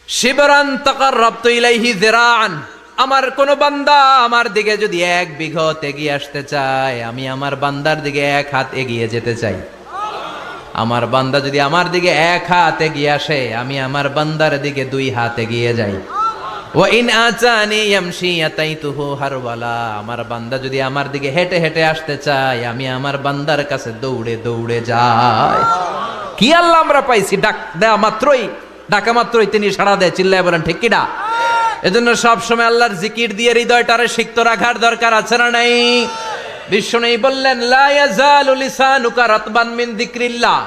শিবরান তাকাররাবতু ইলাইহি যিরাআন। আমার কোন বান্দা আমার দিকে যদি 1 বিঘত এগিয়ে আসতে চায়, আমি আমার বান্দার দিকে 1 হাত এগিয়ে যেতে চাই। আমার বান্দা যদি আমার দিকে 1 হাত এগিয়ে আসে, আমি আমার বান্দার দিকে 2 হাত এগিয়ে যাই। ওয়া ইন আতানি ইয়ামশি আতাইতুহু হারওয়ালা। আমার বান্দা যদি আমার দিকে হেঁটে হেঁটে আসতে চায়, আমি আমার বান্দার কাছে দৌড়ে দৌড়ে যাই। কি আল্লাহ আমরা পাইছি, ডাক দেয়া মাত্রই, ডাকা মাত্রই তিনি সাড়া দেয়। চিল্লায় বলেন ঠিক কিনা? এজন্য সব সময় আল্লাহর জিকির দিয়ে হৃদয়টারে সিক্ত রাখার দরকার আছে না নাই? বিশ্বনবী বললেন, লা ইয়াজালু লিসানুকা রাতবান মিন যিকরিল্লাহ।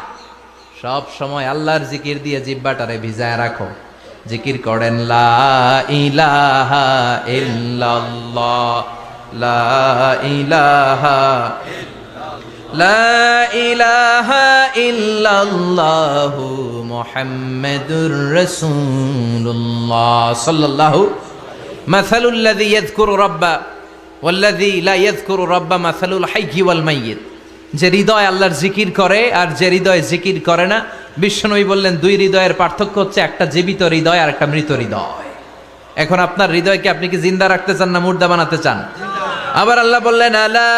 সব সময় আল্লাহর জিকির দিয়ে জিহ্বাটারে ভিজায় রাখো। জিকির করেন, লা ইলাহা ইল্লাল্লাহ, লা ইলাহা লা ইলাহা ইল্লাল্লাহু মুহাম্মাদুর রাসূলুল্লাহ সাল্লাল্লাহু। মাসালুল লাযী ইয়াযকুরু রাব্বা ওয়াল্লাযী লা ইয়াযকুরু রাব্বা মাসালুল হাইয়্যি ওয়াল মাইয়িত। যে হৃদয় আল্লাহর জিকির করে আর যে হৃদয় জিকির করে না, বিশ্বনবী বললেন 2 হৃদয়ের পার্থক্য হচ্ছে একটা জীবিত হৃদয় আর একটা মৃত হৃদয়। এখন আপনার হৃদয়কে আপনি কি জিন্দা রাখতে চান না মুর্দা বানাতে চান? আবার আল্লাহ বললেন, আলা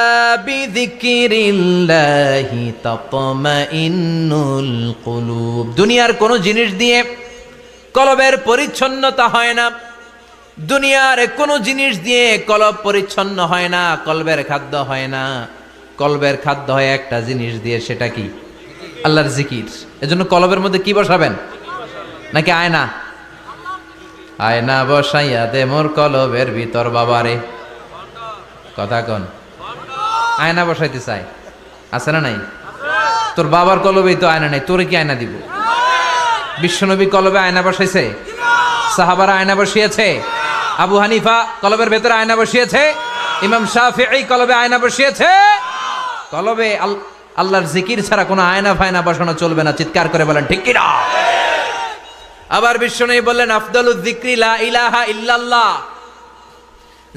বিযিকরিল্লাহি তাতমাইন্নুল কুলুব। দুনিয়ার কোন জিনিস দিয়ে কলবের পরিচ্ছন্নতা হয় না। দুনিয়ার কোন জিনিস দিয়ে কলব পরিচ্ছন্ন হয় না, কলবের খাদ্য হয় না। কলবের খাদ্য হয় একটা জিনিস দিয়ে, সেটা কি? আল্লাহর জিকির। এজন্য কলবের মধ্যে কি বসাবেন? নাকি আয়না? আয়না বসাইয়া দে মোর কলবের ভিতর বাবারে। কথা কন, আয়না বসাইতে চাই, আছে না নাই? তোর বাবার কলবেই তো আয়না নাই, তোরে কি আয়না দিব? বিশ্বনবী কলবে আয়না বসাইছে? সাহাবারা আয়না বসিয়েছে? আবু হানিফা কলবের ভেতরে আয়না বসিয়েছে? ইমাম শাফিঈ কলবে আয়না বসিয়েছে? কলবে আল্লাহর জিকির ছাড়া কোনো আয়না ফায়না বসানো চলবে না। চিৎকার করে বলেন ঠিক কিনা? আবার বিশ্বনবী বললেন, আফদালুয যিকরি লা ইলাহা ইল্লাল্লাহ।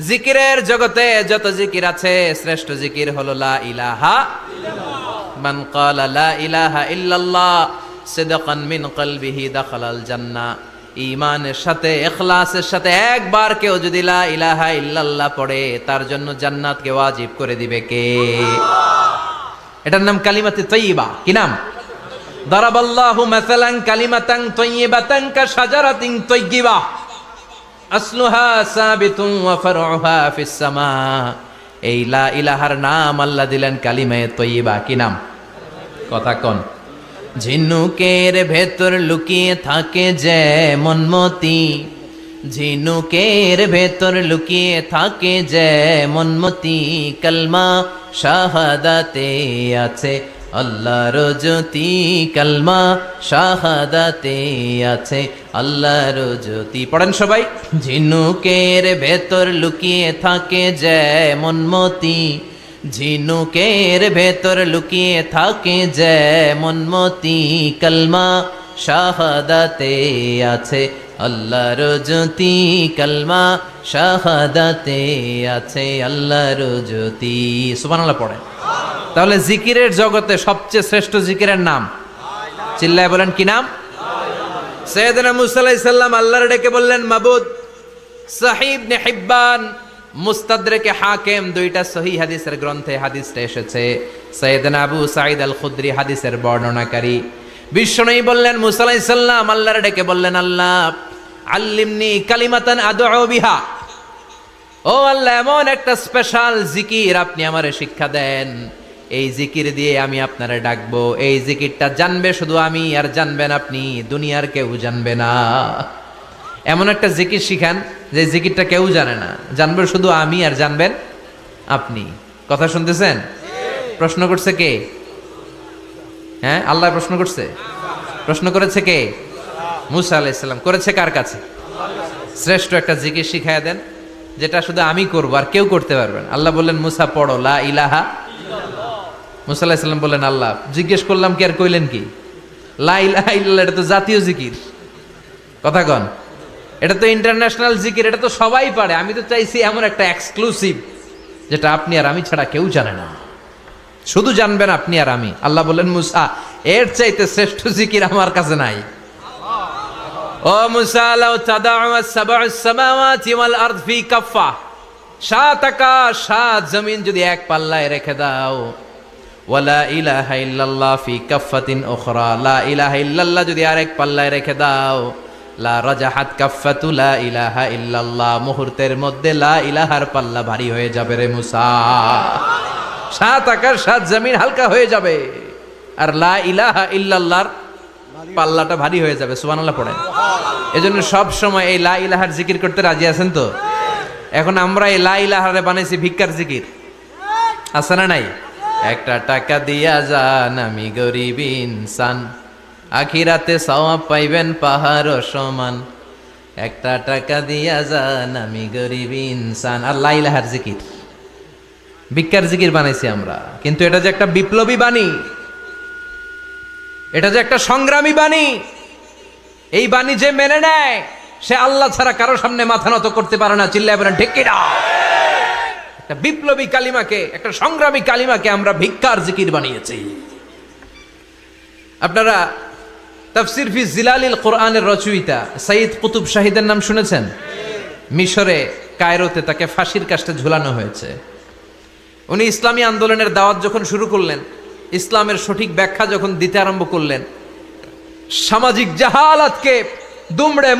জিকিরের জগতে যত জিকির আছে, শ্রেষ্ঠ জিকির হলো লা ইলাহা ইল্লাল্লাহ। মান ক্বালা লা ইলাহা ইল্লাল্লাহ সিদকান মিন কলবিহি দাখালাল জান্নাহ। ঈমানের সাথে, ইখলাসের সাথে একবার কেউ যদি লা ইলাহা ইল্লাল্লাহ পড়ে, তার জন্য জান্নাতকে ওয়াজিব করে দিবে কে? এটার নাম কালিমাতে তাইয়্যিবা। কি নাম? দারাবাল্লাহু মাসালান কালিমাতান তাইয়্যিবাতান কাশাজারাতিন তাইয়্যিবা আসলুহা সাবিতুন ওয়া ফারউহা ফিস সামা। এই লা ইলাহার নাম আল্লাহ দিলেন কালিমায়ে তাইয়্যিবা। কি নাম? কথা কোন? ঝিনুকের ভেতর লুকিয়ে থাকে যেমন মতি, ঝিনুকের ভেতর লুকিয়ে থাকে যেমন মতি, কালমা শাহাদাতে আছে আল্লাহর জ্যোতি, কালমা শাহাদাতে আছে আল্লাহর জ্যোতি। পড়েন সবাই। ঝিনুকের ভেতর লুকিয়ে থাকে যেমন মতি, ঝিনুকের ভেতর লুকিয়ে থাকে যেমন মতি, কালমা শাহাদাতে আছে আল্লাহর জ্যোতি, কালমা শাহাদাতে আছে আল্লাহর জ্যোতি। সুবহানাল্লাহ পড়েন। তাহলে জিকিরের জগতে সবচেয়ে শ্রেষ্ঠ জিকিরের নাম, চিল্লায় বলেন কি নাম? সাইয়েদনা মুসা আলাইহিস সালাম আল্লাহর ডেকে বললেন, মাবুদ। সহিহ ইবনে হিব্বান, মুস্তাদরেকে হাকিম, 2টা সহিহ হাদিসের গ্রন্থে হাদিসটা এসেছে। সাইয়েদনা আবু সাঈদ আল খুদরি হাদিসের বর্ণনাকারী। বিশ্বনবী বললেন, মুসা আলাইহিস সালাম আল্লাহর ডেকে বললেন, আল্লাহ আল্লিমনি কালিমাতান আদউ বিহা। ও আল্লাহ, এমন একটা স্পেশাল জিকির আপনি আমারে শিক্ষা দেন, এই জিকির দিয়ে আমি আপনারে ডাকবো। এই জিকিরটা জানবে শুধু আমি, আর জানবেন আপনি, দুনিয়ার কেউ জানবে না। এমন একটা জিকির শিখান যে জিকিরটা কেউ জানে না, জানবে শুধু আমি আর জানবেন আপনি। কথা শুনতেছেন? প্রশ্ন করছে কে? হ্যাঁ, আল্লাহ প্রশ্ন করছে। প্রশ্ন করেছে কে? মুসা আলাইহিস সালাম। করেছে কার কাছে? শ্রেষ্ঠ একটা জিকির শিখায়া দেন যেটা শুধু আমি করবো আর কেউ করতে পারবেন। আল্লাহ বললেন, মুসা পড়ো লা ইলাহা। মুসা আলাইহিস সালাম বললেন, আল্লাহ জিজ্ঞেস করলাম কি আর কইলেন কি? লা ইলাহা ইল্লাল্লাহ এটা তো জাতীয় জিকির, কথা কন, এটা তো ইন্টারন্যাশনাল জিকির, এটা তো সবাই পারে। আমি তো চাইছি এমন একটা এক্সক্লুসিভ যেটা আপনি আর আমি ছাড়া কেউ জানে না, শুধু জানবেন আপনি আর আমি। আল্লাহ বললেন, মুসা এর চাইতে শ্রেষ্ঠ জিকির আমার কাছে নাই। ও মুসা, লাউ তাদাউ আস-সাবউস সামাওয়াতি ওয়াল আরদ ফি কাফফা, সাত আকাশ সাত জমিন যদি এক পাল্লায় রেখে দাও, ওয়ালা ইলাহা ইল্লাল্লাহ ফি কাফফাতিন উখরা, লা ইলাহা ইল্লাল্লাহ যদি আরেক পাল্লায় রেখে দাও, লা রাজাহাত কাফফাতু লা ইলাহা ইল্লাল্লাহ, মুহূর্তের মধ্যে লা ইলাহার পাল্লা ভারী হয়ে যাবে রে মুসা। সাত আকাশ সাত জমিন হালকা হয়ে যাবে, আর লা ইলাহা ইল্লাল্লাহর পাল্লাটা ভারী হয়ে যাবে। সুবহানাল্লাহ পড়েন। এজন্য সব সময় এই লা ইলাহার জিকির করতে রাজি আছেন তো? এখন আমরা এই লা ইলাহারে বানাইছি ভিক্ষার জিকির, আছে না নাই? একটা টাকা দিয়া যান আমি গরিব ইনসান, আখিরাতে সওয়াব পাইবেন পাহাড় সমান। একটা টাকা দিয়া যান আমি গরিব ইনসান, আর লা ইলাহার জিকির, ভিক্ষার জিকির বানাইছি আমরা। কিন্তু এটা যে একটা বিপ্লবী বাণী, এটা যে একটা সংগ্রামী বাণী, এই বাণী যে মেনে নেয় সে আল্লাহ ছাড়া কারো সামনে মাথা নত করতে পারে না। চিল্লায় বলেন ঠিক কিনা? একটা বিপ্লবী কালিমাকে, একটা সংগ্রামী কালিমাকে আমরা ভিক্ষার জিকির বানিয়েছি। আপনারা তাফসির ফি জিলালিল কোরআনের রচয়িতা সাইয়্যিদ কুতুব শাহিদের নাম শুনেছেন? মিশরে কায়রোতে তাকে ফাঁসির কাস্টে ঝুলানো হয়েছে। উনি ইসলামী আন্দোলনের দাওয়াত যখন শুরু করলেন, ইসলামের সঠিক ব্যাখ্যা যখন দিতে আরম্ভ করলেন, সামাজিক জাহালাতকে দুমড়ে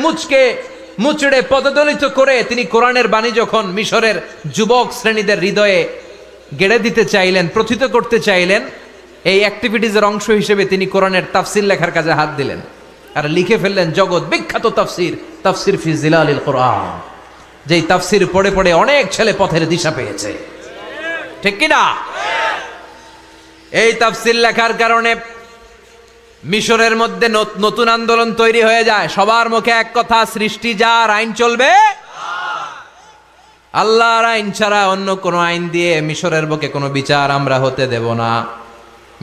মুচড়ে পদদলিত করে তিনি কোরআনের বাণী যখন মিশরের যুবক শ্রেণীদের হৃদয়ে গেড়ে দিতে চাইলেন, প্রথিত করতে চাইলেন, এই অ্যাক্টিভিটিজের অংশ হিসেবে তিনি কোরআনের তাফসির লেখার কাজে হাত দিলেন আর লিখে ফেললেন জগৎ বিখ্যাত তাফসির, তাফসির ফি জিলালিল কোরআন, যেই তাফসির পড়ে পড়ে অনেক ছেলে পথের দিশা পেয়েছে। ঠিক কিনা? এই তাফসির লেখার কারণে মিশরের মধ্যে নতুন আন্দোলন তৈরি হয়ে যায়। সবার মুখে এক কথা, সৃষ্টি যার, আইন চলবে আল্লাহর আইন ছাড়া অন্য কোনো আইন দিয়ে মিশরের বুকে কোনো বিচার আমরা হতে দেব না।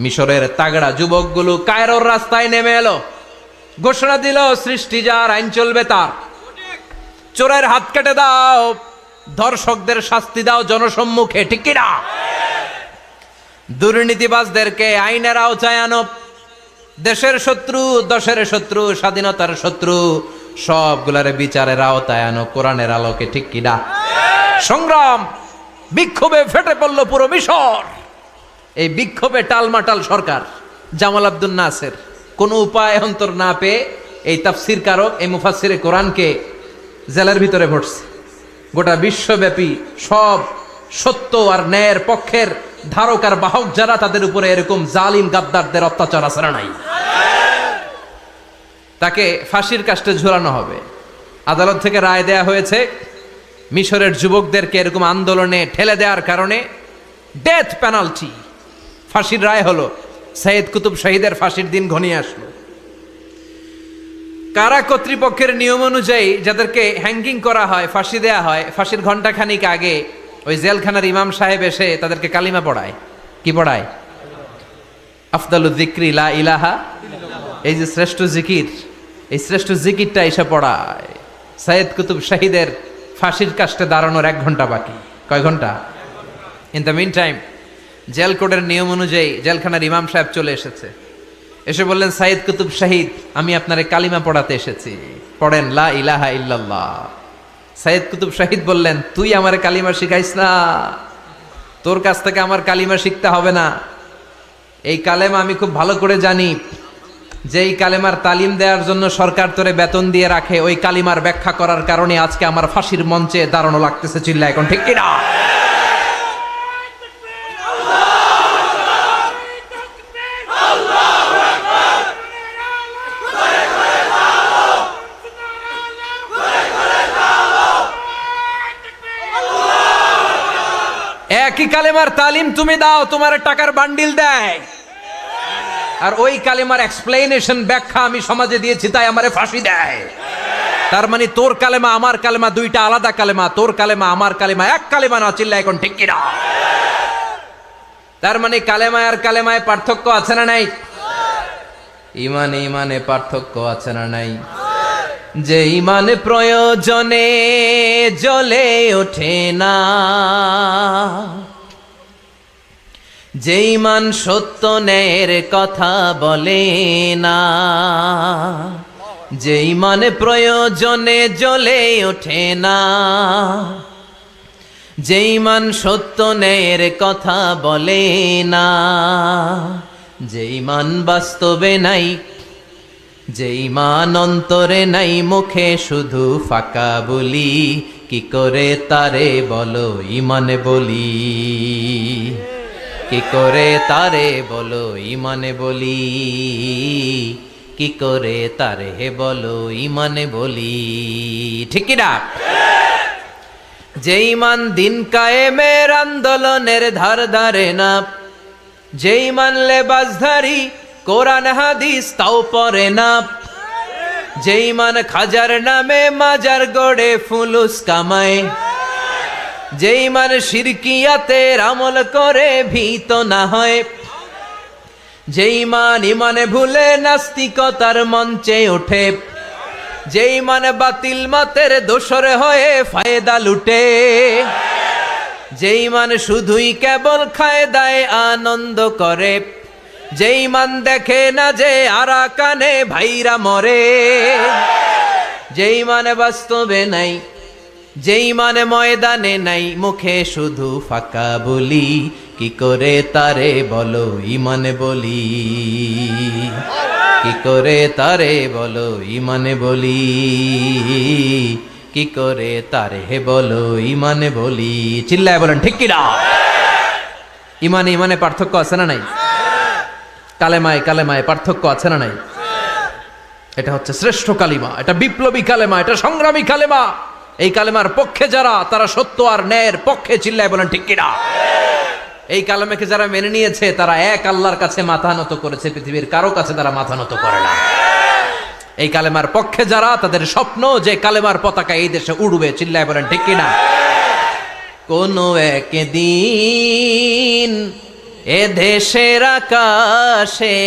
মিশরের তাগড়া যুবকগুলো কায়রোর রাস্তায় নেমে এলো, ঘোষণা দিল সৃষ্টি যার, আইন চলবে তার। চোরের হাত কেটে দাও, ধর্ষকদের শাস্তি দাও জনসম্মুখে। ঠিক কিনা? দুর্নীতিবাজদেরকে আইনের আওতায় আনো। দেশের শত্রু, দশের শত্রু, স্বাধীনতার শত্রু সবগুলারে বিচারের আওতায় আনো কোরআনের আলোকে। ঠিক কিনা? সংগ্রাম, বিক্ষোভে ফেটে পড়ল পুরো মিশর। এই বিক্ষোভে টালমাটাল সরকার, জামাল আব্দুল নাসের কোনো উপায় অন্তর না পেয়ে এই তাফসির কারক, এই মুফাসসিরে কোরআনকে জেলের ভিতরে ভরছে। গোটা বিশ্বব্যাপী সব সত্য আর ন্যায়ের পক্ষের ধারক আর বাহক যারা, তাদের উপরে এরকম জালিম গাদ্দারদের অত্যাচার আছে না নাই? তাকে ফাঁসির কাস্টে ঝুলানো হবে। আদালত থেকে রায় দেয়া হয়েছে, মিশরের যুবকদেরকে এরকম আন্দোলনে ঠেলে দেওয়ার কারণে ডেথ পেনাল্টি, ফাঁসির রায় হলো। সাইয়্যিদ কুতুব শাহিদের ফাঁসির দিন ঘনিয়ে আসলো। কারা কর্তৃপক্ষের নিয়ম অনুযায়ী যাদেরকে হ্যাঙ্গিং করা হয়, ফাঁসি দেয়া হয়, ফাঁসির ঘণ্টাখানিক আগে ওই জেলখানার ইমাম সাহেব এসে তাদেরকে কালিমা পড়ায়। কি পড়ায়? আফদালুয যিকরি লা ইলাহা, এই যে শ্রেষ্ঠ জিকির, এই শ্রেষ্ঠ জিকিরটা এসে পড়ায়। সাইয়্যিদ কুতুব শাহিদের ফাঁসির কাস্টে দাঁড়ানোর 1 ঘন্টা বাকি। কয় ঘন্টা? In the meantime jail কোডের নিয়ম অনুযায়ী জেলখানার ইমাম সাহেব চলে এসেছে। এসে বললেন, সাইয়্যিদ কুতুব শাহিদ, আমি আপনারে কালিমা পড়াতে এসেছি, পড়েন লা ইলাহা ইল্লাল্লাহ। সাইয়্যিদ কুতুব শাহিদ বললেন, তুই আমারে কালিমা শিখাইস না, তোর কাছ থেকে আমার কালিমা শিখতে হবে না। এই কালেমা আমি খুব ভালো করে জানি, যে এই কালেমার তালিম দেওয়ার জন্য সরকার তোরে বেতন দিয়ে রাখে, ওই কালিমার ব্যাখ্যা করার কারণে আজকে আমার ফাঁসির মঞ্চে দাঁড়ানো লাগতেছে। চিল্লা এখন ঠিক কিনা? একই কালেমার তালিম তুমি দাও, তোমার টাকার বান্ডিল দেয়, আর ওই কালেমার এক্সপ্লেনেশন ব্যাখ্যা আমি সমাজে দিয়েছি তাই আমারে ফাঁসি দেয়। তার মানে তোর কালেমা আমার কালেমা দুইটা আলাদা কালেমা, তোর কালেমা আমার কালেমা এক কালেমা না। চিল্লা এখন ঠিক কিনা? তার মানে কালেমায় আর কালেমায় পার্থক্য আছে না নাই? ইমানে ইমানে পার্থক্য আছে না নাই? যে ইমান প্রয়োজনে জ্বলে ওঠে না, যে ইমান সত্য ন্যায়ের কথা বলে না, যে ইমান প্রয়োজনে জ্বলে ওঠে না, যে ইমান সত্য ন্যায়ের কথা বলে না, যে ইমান বাস্তবে নাই, যে ইমান অন্তরে নাই, মুখে শুধু ফাঁকা বলি, কি করে তারে বলো ইমানে বলি, কি করে তারে বলো ইমানে বলি, কি করে তারে বলো ইমানে বলি, ঠিক কি না? যে ইমান দিন কায়েমের আন্দোলনের ধার ধারে না, যে ইমান লেবাসধারী কোরআন হাদিস তাও পড়ে না, যে ইমান খাজার নামে মাজার গড়ে ফুলুস কামায়, যে ইমান শিরকিয়াতের আমল করে ভীত না হয়, যে ইমান ইমানে ভুলে নাস্তিকতার মঞ্চে ওঠে, যে ইমান বাতিল মাতের দোসর হয়ে ফায়দা লুটে, যে ইমান শুধুই কেবল খায় দায় আনন্দ করে, যে ইমান দেখে না যে আরাকানে ভাইরা মরে, যে ইমান বাস্তবে নাই, যে ইমান ময়দানে নাই, মুখে শুধু ফাঁকা বলি, কি করে তারে বলো ইমানে বলি, কি করে তারে বলো ইমানে বলি, কি করে তারে বলো ইমানে বলি, চিল্লায় বলেন ঠিক কি না? ইমানে ইমানে পার্থক্য আছে না নাই? কালেমায় কালেমায় পার্থক্য আছে না নাই? এটা হচ্ছে শ্রেষ্ঠ কালিমা, এটা বিপ্লবী কালেমা, এটা সংগ্রামী কালেমা। এই কালেমার পক্ষে যারা, তারা সত্য আর ন্যায়ের পক্ষে, চিল্লায় বলেন ঠিক কিনা? এই কালেমাকে যারা মেনে নিয়েছে তারা এক আল্লাহর কাছে মাথা নত করেছে, পৃথিবীর কারো কাছে তারা মাথা নত করে না। এই কালেমার পক্ষে যারা, তাদের স্বপ্ন যে কালেমার পতাকা এই দেশে উড়বে, চিল্লায় বলেন ঠিক কিনা? কোনো একদিন এ দেশের আকাশে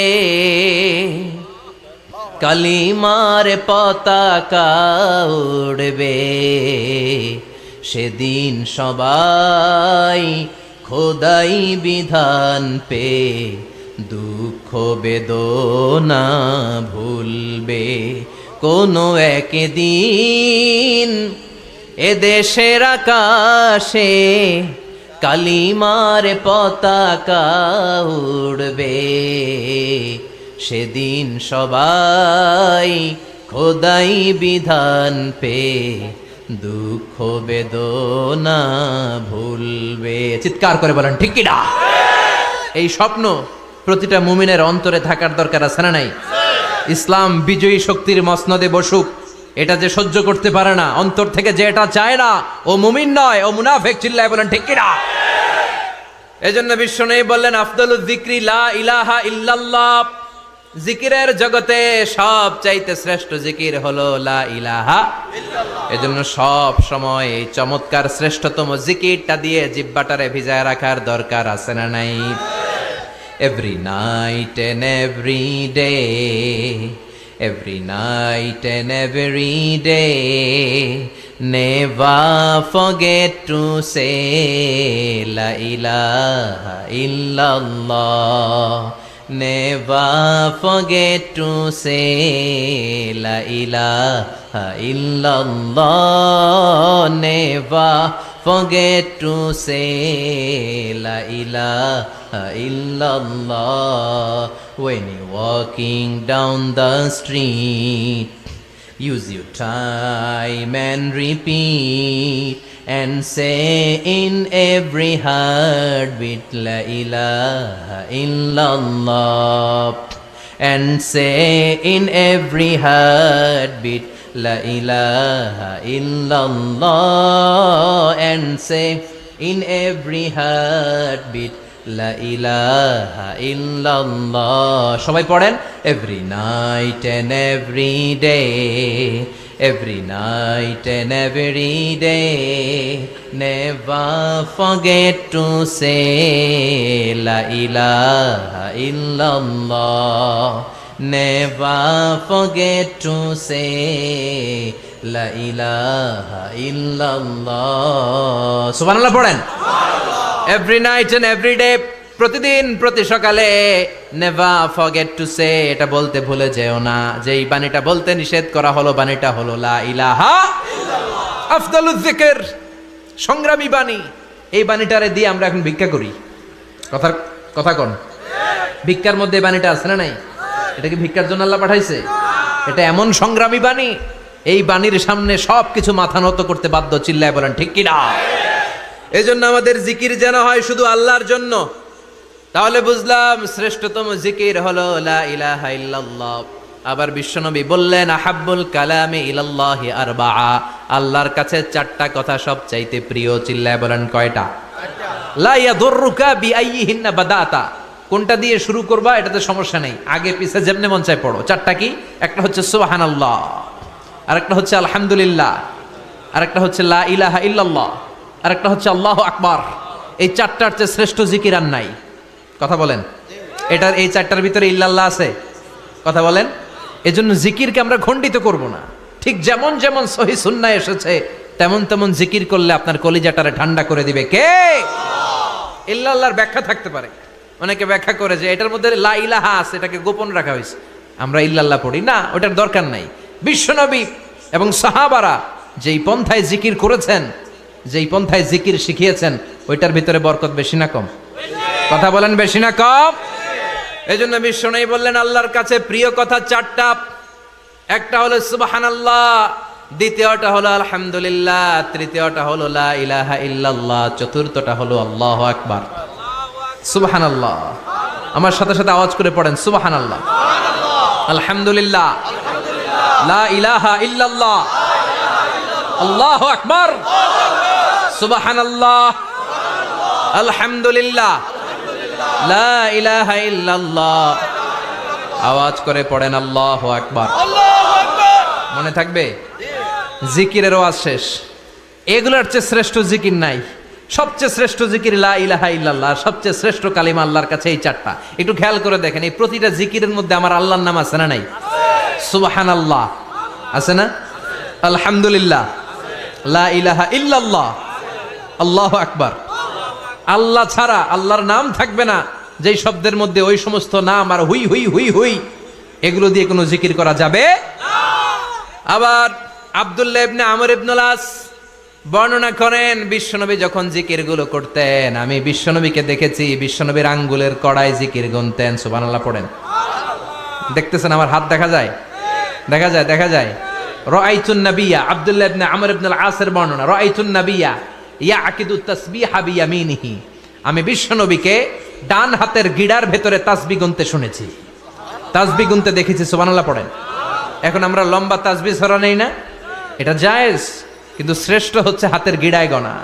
কালিমার পতাকা উড়বে, সেদিন সবাই খোদাই বিধান পে দুঃখ বেদনা ভুলবে। কোনো একদিন এ দেশের আকাশে কালিমার পতাকা উড়বে, সেদিন সবাই খোদাই বিধান পে দুঃখ বেদনা ভুলবে। চিৎকার করে বলেন ঠিক কি না? এই স্বপ্ন প্রতিটা মুমিনের অন্তরে থাকার দরকার আছে না নাই? ইসলাম বিজয়ী শক্তির মসনদে বসুক, এটা যে সহ্য করতে পারে না, অন্তর থেকে যে এটা চায় না, ও মুমিন নয়, ও মুনাফিক। চিল্লায় বলেন ঠিক কি না? এজন্য বিশ্বনবী বললেন, আফদালুজ যিকরি লা ইলাহা ইল্লাল্লাহ। জিকিরের জগতে সব চাইতে শ্রেষ্ঠ জিকির হলো লা ইলাহা ইল্লাল্লাহ। এজন্য সব সময় এই চমৎকার শ্রেষ্ঠতম জিকিরটা দিয়ে জিহ্বাটারে ভিজায় রাখার দরকার আছে না নাই? Every night and every day, every night and every day, never forget to say la ilaha illallah. Never forget to say la ilaha illallah. Never forget to say la ilaha illallah. When you're walking down the street, use your time and repeat, and say in every heartbeat la ilaha illallah. And say in every heartbeat la ilaha illallah. And say in every heartbeat la ilaha illallah. সবাই পড়েন, every night and every day, every night and every day. Never forget to say La ilaha illallah. Never forget to say La ilaha illallah. Subhanallah পড়েন। Every night and every day, প্রতিদিন প্রতি সকালে never forget to say, এটা বলতে ভুলে যেও না যে এই বাণীটা বলতে নিষেধ করা হলো, বাণীটা হলো লা ইলাহা ইল্লাল্লাহ, আফদালুজ যিকর, সংগ্রামী বাণী। এই বাণীটারে দিয়ে আমরা এখন ভিক্ষা করি। কথা কোন? ভিক্ষার মধ্যে এই বাণীটা আছে না নাই? এটা কি ভিক্ষার জন্য আল্লাহ পাঠাইছে? এটা এমন সংগ্রামী বাণী, এই বাণীর সামনে সবকিছু মাথা নত করতে বাধ্য। চিল্লায় বলেন ঠিক কিনা? এই জন্য আমাদের জিকির যেন হয় শুধু আল্লাহর জন্য। তাহলে বুঝলাম শ্রেষ্ঠতম জিকির হলো লা ইলাহা ইল্লাল্লাহ। আবার বিশ্বনবী বললেন আহাব্বুল কালামি ইলাল্লাহি আরবাআ, আল্লাহর কাছে চারটা কথা সবচাইতে প্রিয়। চিল্লায় বলেন কয়টা? লা ইয়াদুররুকা বিআইয়িহিন্না বাদাতা, কোনটা দিয়ে শুরু করবা এটাতে সমস্যা নেই, আগে পিছে যেমনে মন চায় পড়ো। চারটা কি? একটা হচ্ছে সুবহানাল্লাহ, আরেকটা হচ্ছে আলহামদুলিল্লাহ, আরেকটা হচ্ছে লা ইলাহা ইল্লাল্লাহ, আরেকটা হচ্ছে আল্লাহু আকবার। এই চারটার চেয়ে শ্রেষ্ঠ জিকির আর নাই। কথা বলেন, এটার এই চারটার ভিতরে ইল্লাল্লাহ আছে? কথা বলেন। এজন্য জিকিরকে আমরা খণ্ডিত করব না। ঠিক যেমন যেমন সহিহ সুন্নাহ এসেছে তেমন তেমন জিকির করলে আপনার কলিজাটারে ঠান্ডা করে দিবে কে? ইল্লাল্লাহর ব্যাখ্যা থাকতে পারে, অনেকে ব্যাখ্যা করে যে এটার মধ্যে লা ইলাহা আছে, এটাকে গোপন রাখা হয়েছে, আমরা ইল্লাল্লাহ পড়ি না, ওটার দরকার নাই। বিশ্বনবী এবং সাহাবারা যেই পন্থায় জিকির করেছেন, যেই পন্থায় জিকির শিখিয়েছেন, ওইটার ভিতরে বরকত বেশি না কম? কথা বলেন, বেশি না কম? এই জন্য বিশ্বনবী বললেন আল্লাহর কাছে প্রিয় কথা চারটা। একটা হলো সুবহানাল্লাহ, দ্বিতীয়টা হলো আলহামদুলিল্লাহ, তৃতীয়টা হলো লা ইলাহা ইল্লাল্লাহ, চতুর্থটা হলো আল্লাহু আকবার। সুবহানাল্লাহ, আমার সাথে সাথে আওয়াজ করে পড়েন সুবহানাল্লাহ, আলহামদুলিল্লাহ, লা ইলাহা ইল্লাল্লাহ, আল্লাহু আকবার, সুবহানাল্লাহ, আলহামদুলিল্লাহ, লা ইলাহা ইল্লাল্লাহ। আওয়াজ করে পড়েন আল্লাহু আকবার। মনে থাকবে? জিকিরের ওয়াজ শেষ। এগুলোর চেয়ে শ্রেষ্ঠ জিকির নাই। সবচেয়ে শ্রেষ্ঠ জিকির লা ইলাহা ইল্লাল্লাহ, সবচেয়ে শ্রেষ্ঠ কালিমা আল্লাহর কাছে এই চারটা। একটু খেয়াল করে দেখেন, এই প্রতিটা জিকিরের মধ্যে আমার আল্লাহর নাম আছে না নাই? সুবহানাল্লাহ আছে না? আলহামদুলিল্লাহ, লা ইলাহা ইল্লাল্লাহ, আল্লাহু আকবার। আল্লাহ ছাড়া আল্লাহর নাম থাকবে না যেই শব্দের মধ্যে ওই সমস্ত নাম আর হুই হুই হুই হুই এগুলো দিয়ে কোনো জিকির করা যাবে না। আবার আব্দুল্লাহ ইবনে আমর ইবনুল আস বর্ণনা করেন বিশ্বনবী যখন জিকিরগুলো করতেন, আমি বিশ্বনবীকে দেখেছি বিশ্বনবীর আঙ্গুলের কড়ায় জিকির গুনতেন। সুবহানাল্লাহ পড়েন। দেখতেছেন আমার হাত দেখা যায়? দেখা যায়, দেখা যায়। রাআইতুন নাবিয়্যা, আব্দুল্লাহ ইবনে আমর ইবনুল আসের বর্ণনা, রাআইতুন নাবিয়্যা ইয়াকিদু তাসবিহা বিয়ামিনিহি, আমি বিশ্বনবীকে ডান হাতের গিড়ার ভেতরে তাসবিহ গুনতে শুনেছি, তাসবিহ গুনতে দেখেছি। সুবহানাল্লাহ পড়েন। এখন আমরা লম্বা তাসবিহ ছড়া নেই না, এটা জায়েজ, কিন্তু শ্রেষ্ঠ হচ্ছে হাতের গিড়ায় গণা।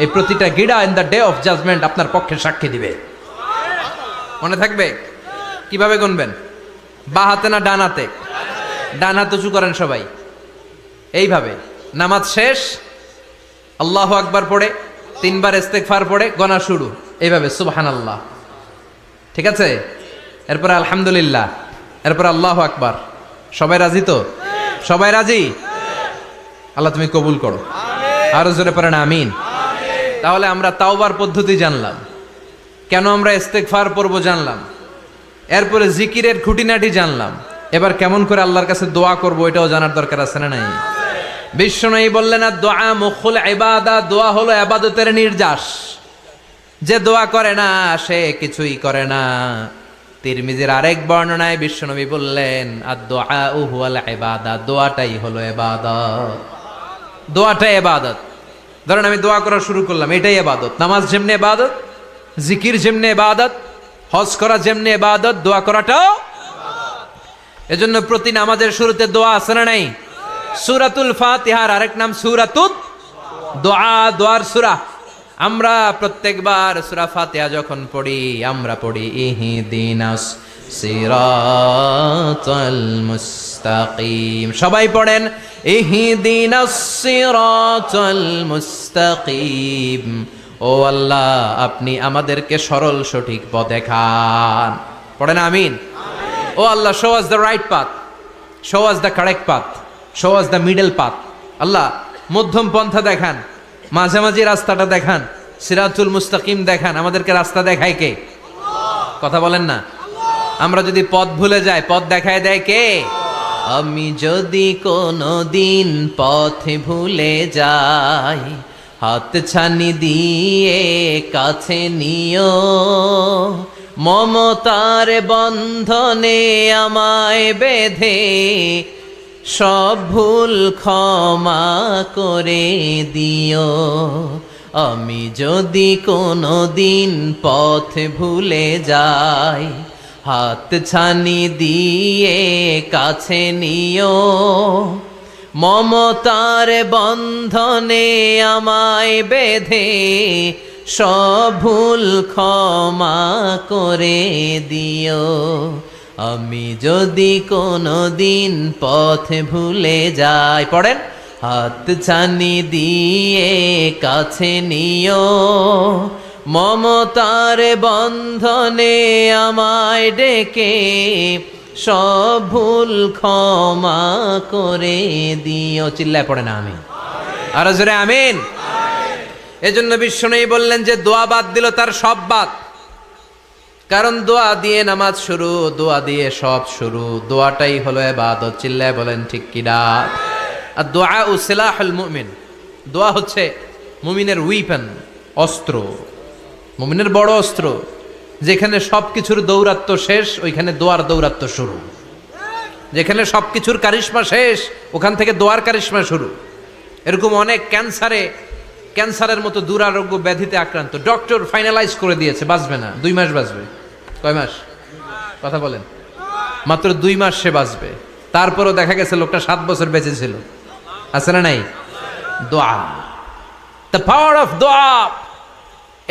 এই প্রতিটা গিড়া in the day of judgement আপনার পক্ষে সাক্ষী দিবে। মনে থাকবে? কিভাবে গুনবেন? বা হাতে না ডান হাতে? ডান হাত উঁচু করেন সবাই, এইভাবে। নামাজ শেষ, আল্লাহু আকবার পড়ে 3 বার ইস্তেগফার পড়ে গণা শুরু, এইভাবে সুবহানাল্লাহ। ঠিক আছে? এরপরে আলহামদুলিল্লাহ, এরপরে আল্লাহু আকবার। সবাই রাজি তো? সবাই রাজি? আল্লাহ তুমি কবুল করো। আরো জোরে পড়েন আমিন। তাহলে আমরা তাওবার পদ্ধতি জানলাম, কেন আমরা ইস্তেগফার পড়বো জানলাম, এরপরে জিকিরের খুঁটিনাটি জানলাম। এবার কেমন করে আল্লাহর কাছে দোয়া করবো এটাও জানার দরকার আছে না নাই? বিশ্বনবী বললেন আর দোয়া মুখুল ইবাদা, দোয়া হলো ইবাদতের নির্যাস। যে দোয়া করে না সে কিছুই করে না। তিরমিজির আরেক বর্ণনায় বিশ্বনবী বললেন আর দোয়া হুয়াল ইবাদা, দোয়াটাই হলো ইবাদত। দোয়াটাই ইবাদত। ধরেন আমি দোয়া করা শুরু করলাম, এটাই ইবাদত। নামাজ যেমনি ইবাদত, জিকির যেমনি ইবাদত, হজ করা যেমনি ইবাদত, দোয়া করাটাও। এজন্য প্রতি নামাজের শুরুতে দোয়া আছে না নাই? সূরাতুল ফাতিহার আরেক নাম সূরাতুদ দোয়া, দোয়ার সূরা। আমরা প্রত্যেকবার সূরা ফাতিহা যখন পড়ি আমরা পড়ি ইহদিনাস সিরাতাল মুস্তাকিম। সবাই পড়েন ইহদিনাস সিরাতাল মুস্তাকিম। ও আল্লাহ, আপনি আমাদেরকে সরল সঠিক পথ দেখান। পড়েন আমিন। ও আল্লাহ, show us the right path, show us the correct path, show us the middle path. আল্লাহ, মধ্যম পন্থা দেখান, মাঝামাঝি রাস্তাটা দেখান, সিরাতুল মুস্তাকিম দেখান। আমাদেরকে রাস্তা দেখায় কে? কথা বলেন না। আমরা যদি পথ ভুলে যাই, পথ দেখায় দেয় কে? আমি যদি কোনো দিন পথে ভুলে যাই, হাত ছানি দিয়ে কাছে নিও, মমতার বন্ধনে আমায় বেঁধে সব ভুল ক্ষমা করে দিও। আমি যদি কোনো দিন পথ ভুলে যাই, হাত ছানি দিয়ে কাছে নিও, মমতার বন্ধনে আমায় বেঁধে সব ভুল ক্ষমা করে দিও। আমি যদি কোনো দিন পথ ভুলে যাই, পড়েন, হাত ছানি দিয়ে কাছে নিও, মমতার বন্ধনে আমায় ডেকে সব ভুল ক্ষমা করে দিও। চিল্লায় পড়ে না আমি আর জোরে আমিন। এজন্য বিশ্বনবী বললেন যে দোয়া বাদ দিল তার সব বাদ। কারণ দোয়া দিয়ে নামাজ শুরু, দোয়া দিয়ে সব শুরু। দোয়াটাই হলো ইবাদত। চিল্লায় বলেন ঠিক কিনা? আর দোয়া ও সিলাহুল মুমিন। দোয়া হচ্ছে মুমিনের উইপেন, অস্ত্র, মুমিনের বড় অস্ত্র। যেখানে সবকিছুর দৌরাত্ম্য শেষ, ওইখানে দোয়ার দৌরাত্ম্য শুরু। যেখানে সবকিছুর কারিশমা শেষ, ওখান থেকে দোয়ার কারিশমা শুরু। এরকম অনেক ক্যান্সারের মতো দুরারোগ্য ব্যাধিতে আক্রান্ত, ডক্টর ফাইনালাইজ করে দিয়েছে বাঁচবে না, 2 মাস বাঁচবে। কয় মাস? কথা বলেন। মাত্র 2 মাস সে বাঁচবে। তারপরও দেখা গেছে লোকটা 7 বছর বেঁচে ছিল। আছে না নাই? দোয়া, দ্য পাওয়ার অফ দোয়া।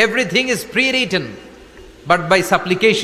Everything is pre written, but by supplication